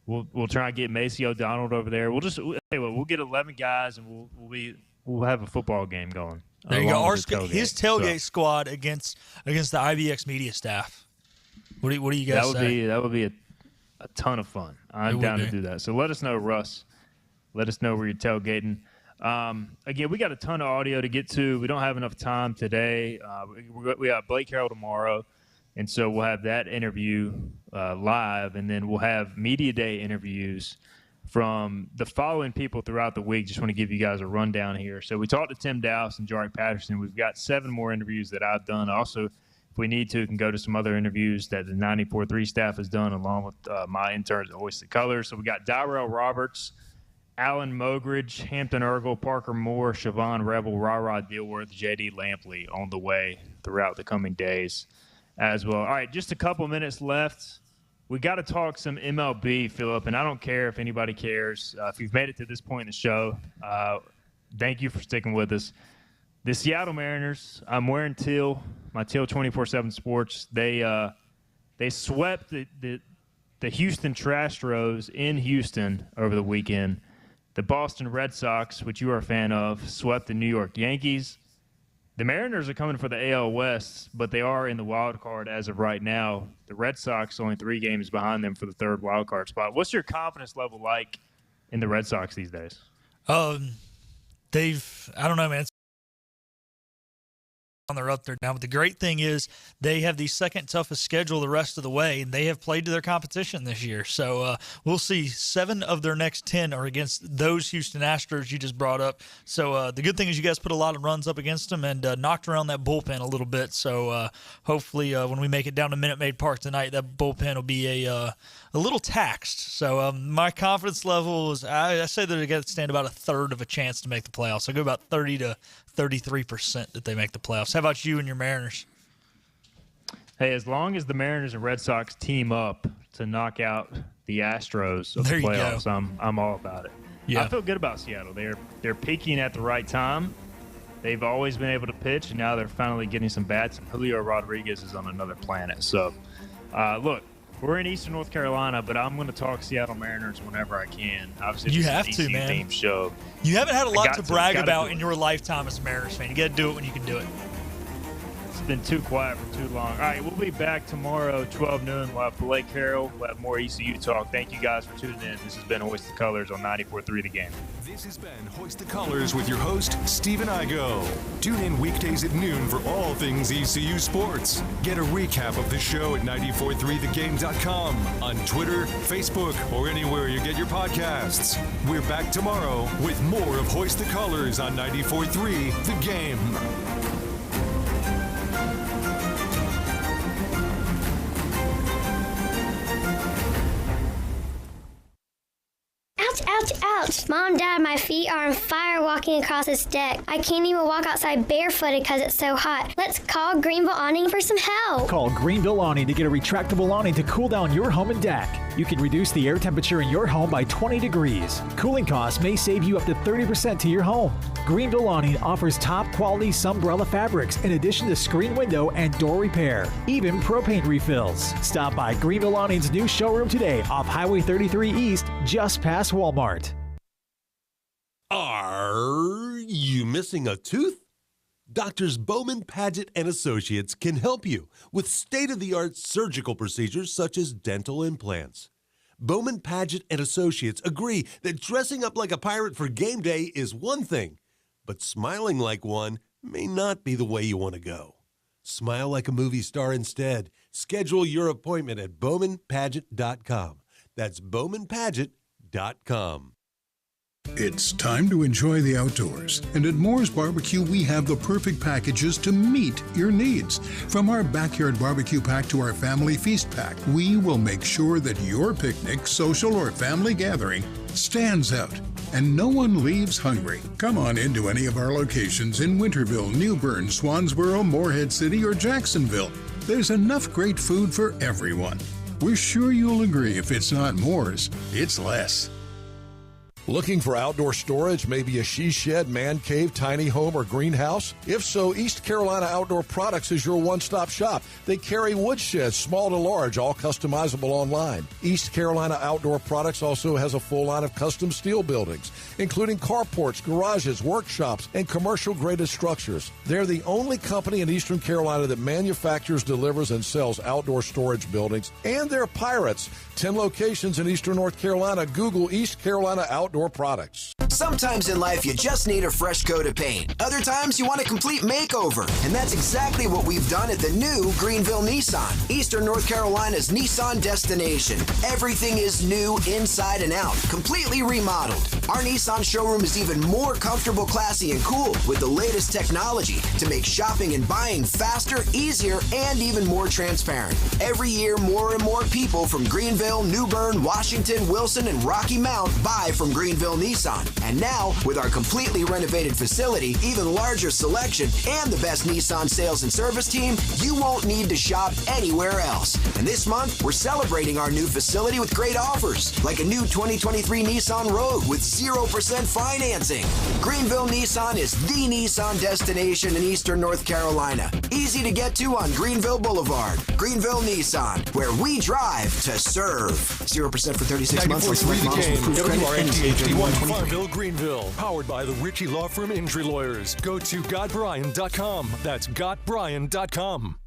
We'll try and get Macy O'Donnell over there. We'll get 11 guys, and we'll have a football game going. There you go. His tailgate squad against the IBX media staff. What do you guys say? That would be a ton of fun. I'm down to do that. So let us know, Russ. Let us know where you're tailgating. Again, we got a ton of audio to get to. We don't have enough time today. We got Blake Harrell tomorrow, and so we'll have that interview live, and then we'll have media day interviews from the following people throughout the week. Just want to give you guys a rundown here. So we talked to Tim Dowse and Jarek Patterson. We've got 7 more interviews that I've done. Also, if we need to, we can go to some other interviews that the 94.3 staff has done along with my interns at Hoist the Colors. So we got Dyrell Roberts, Alan Mogridge, Hampton Ergel, Parker Moore, Siobhan Rebel, Ra Dilworth, J.D. Lampley on the way throughout the coming days as well. All right, just a couple minutes left. We got to talk some MLB, Philip, and I don't care if anybody cares. If you've made it to this point in the show, thank you for sticking with us. The Seattle Mariners, I'm wearing teal, my teal 24/7 Sports. They swept the Houston Astros in Houston over the weekend. The Boston Red Sox, which you are a fan of, swept the New York Yankees. The Mariners are coming for the AL West, but they are in the wild card as of right now. The Red Sox only 3 games behind them for the 3rd wild card spot. What's your confidence level like in the Red Sox these days? I don't know, man. They're up there now, but the great thing is they have the 2nd toughest schedule the rest of the way, and they have played to their competition this year. So we'll see 7 of their next 10 are against those Houston Astros you just brought up. So the good thing is you guys put a lot of runs up against them and knocked around that bullpen a little bit. So hopefully when we make it down to Minute Maid Park tonight, that bullpen will be a little taxed. So my confidence level is I say that they got to stand about a third of a chance to make the playoffs. I go about 30 to 33% that they make the playoffs. How about you and your Mariners? Hey, as long as the Mariners and Red Sox team up to knock out the Astros of the playoffs, I'm all about it. Yeah. I feel good about Seattle. They're peaking at the right time. They've always been able to pitch, and now they're finally getting some bats. And Julio Rodriguez is on another planet. So, look, we're in Eastern North Carolina, but I'm going to talk Seattle Mariners whenever I can. Obviously, you this have is to, an ECU man. Themed show. You haven't had a lot to brag about in in your lifetime as a Mariners fan. You got to do it when you can do it. It's been too quiet for too long. All right, we'll be back tomorrow, 12 noon. We'll have Filet Carroll. We'll have more ECU talk. Thank you guys for tuning in. This has been Hoist the Colors on 94.3 The Game. This has been Hoist the Colors with your host, Stephen Igoe. Tune in weekdays at noon for all things ECU sports. Get a recap of the show at 943thegame.com, on Twitter, Facebook, or anywhere you get your podcasts. We're back tomorrow with more of Hoist the Colors on 94.3 The Game. Ouch, ouch. Mom, Dad, my feet are on fire walking across this deck. I can't even walk outside barefooted because it's so hot. Let's call Greenville Awning for some help. Call Greenville Awning to get a retractable awning to cool down your home and deck. You can reduce the air temperature in your home by 20 degrees. Cooling costs may save you up to 30% to your home. Greenville Awning offers top quality Sunbrella fabrics in addition to screen window and door repair, even propane refills. Stop by Greenville Awning's new showroom today off Highway 33 East, just past Walmart. Are you missing a tooth? Doctors Bowman, Paget, and Associates can help you with state-of-the-art surgical procedures such as dental implants. Bowman, Paget, and Associates agree that dressing up like a pirate for game day is one thing, but smiling like one may not be the way you want to go. Smile like a movie star instead. Schedule your appointment at bowmanpaget.com. That's bowmanpaget.com. It's time to enjoy the outdoors, and at Moore's Barbecue we have the perfect packages to meet your needs. From our backyard barbecue pack to our family feast pack, we will make sure that your picnic, social, or family gathering stands out and no one leaves hungry. Come on into any of our locations in Winterville, New Bern, Swansboro, Morehead City, or Jacksonville. There's enough great food for everyone. We're sure you'll agree if it's not Moore's, it's less. Looking for outdoor storage, maybe a she shed, man cave, tiny home, or greenhouse? If so, East Carolina Outdoor Products is your one-stop shop. They carry wood sheds, small to large, all customizable online. East Carolina Outdoor Products also has a full line of custom steel buildings, including carports, garages, workshops, and commercial-graded structures. They're the only company in Eastern Carolina that manufactures, delivers, and sells outdoor storage buildings, and they're pirates. 10 locations in Eastern North Carolina. Google East Carolina Outdoor Products. Sometimes in life, you just need a fresh coat of paint. Other times, you want a complete makeover. And that's exactly what we've done at the new Greenville Nissan, Eastern North Carolina's Nissan destination. Everything is new inside and out, completely remodeled. Our Nissan showroom is even more comfortable, classy, and cool with the latest technology to make shopping and buying faster, easier, and even more transparent. Every year, more and more people from Greenville, New Bern, Washington, Wilson, and Rocky Mount buy from Greenville Nissan. And now, with our completely renovated facility, even larger selection, and the best Nissan sales and service team, you won't need to shop anywhere else. And this month, we're celebrating our new facility with great offers, like a new 2023 Nissan Rogue with 0% financing. Greenville Nissan is the Nissan destination in Eastern North Carolina. Easy to get to on Greenville Boulevard. Greenville Nissan, where we drive to serve. 0% for 36 months. 94.3 The Game, WRNTHD1 Farmville. Farmville, Greenville. Powered by the Ritchie Law Firm Injury Lawyers. Go to GotBryan.com. That's GotBryan.com.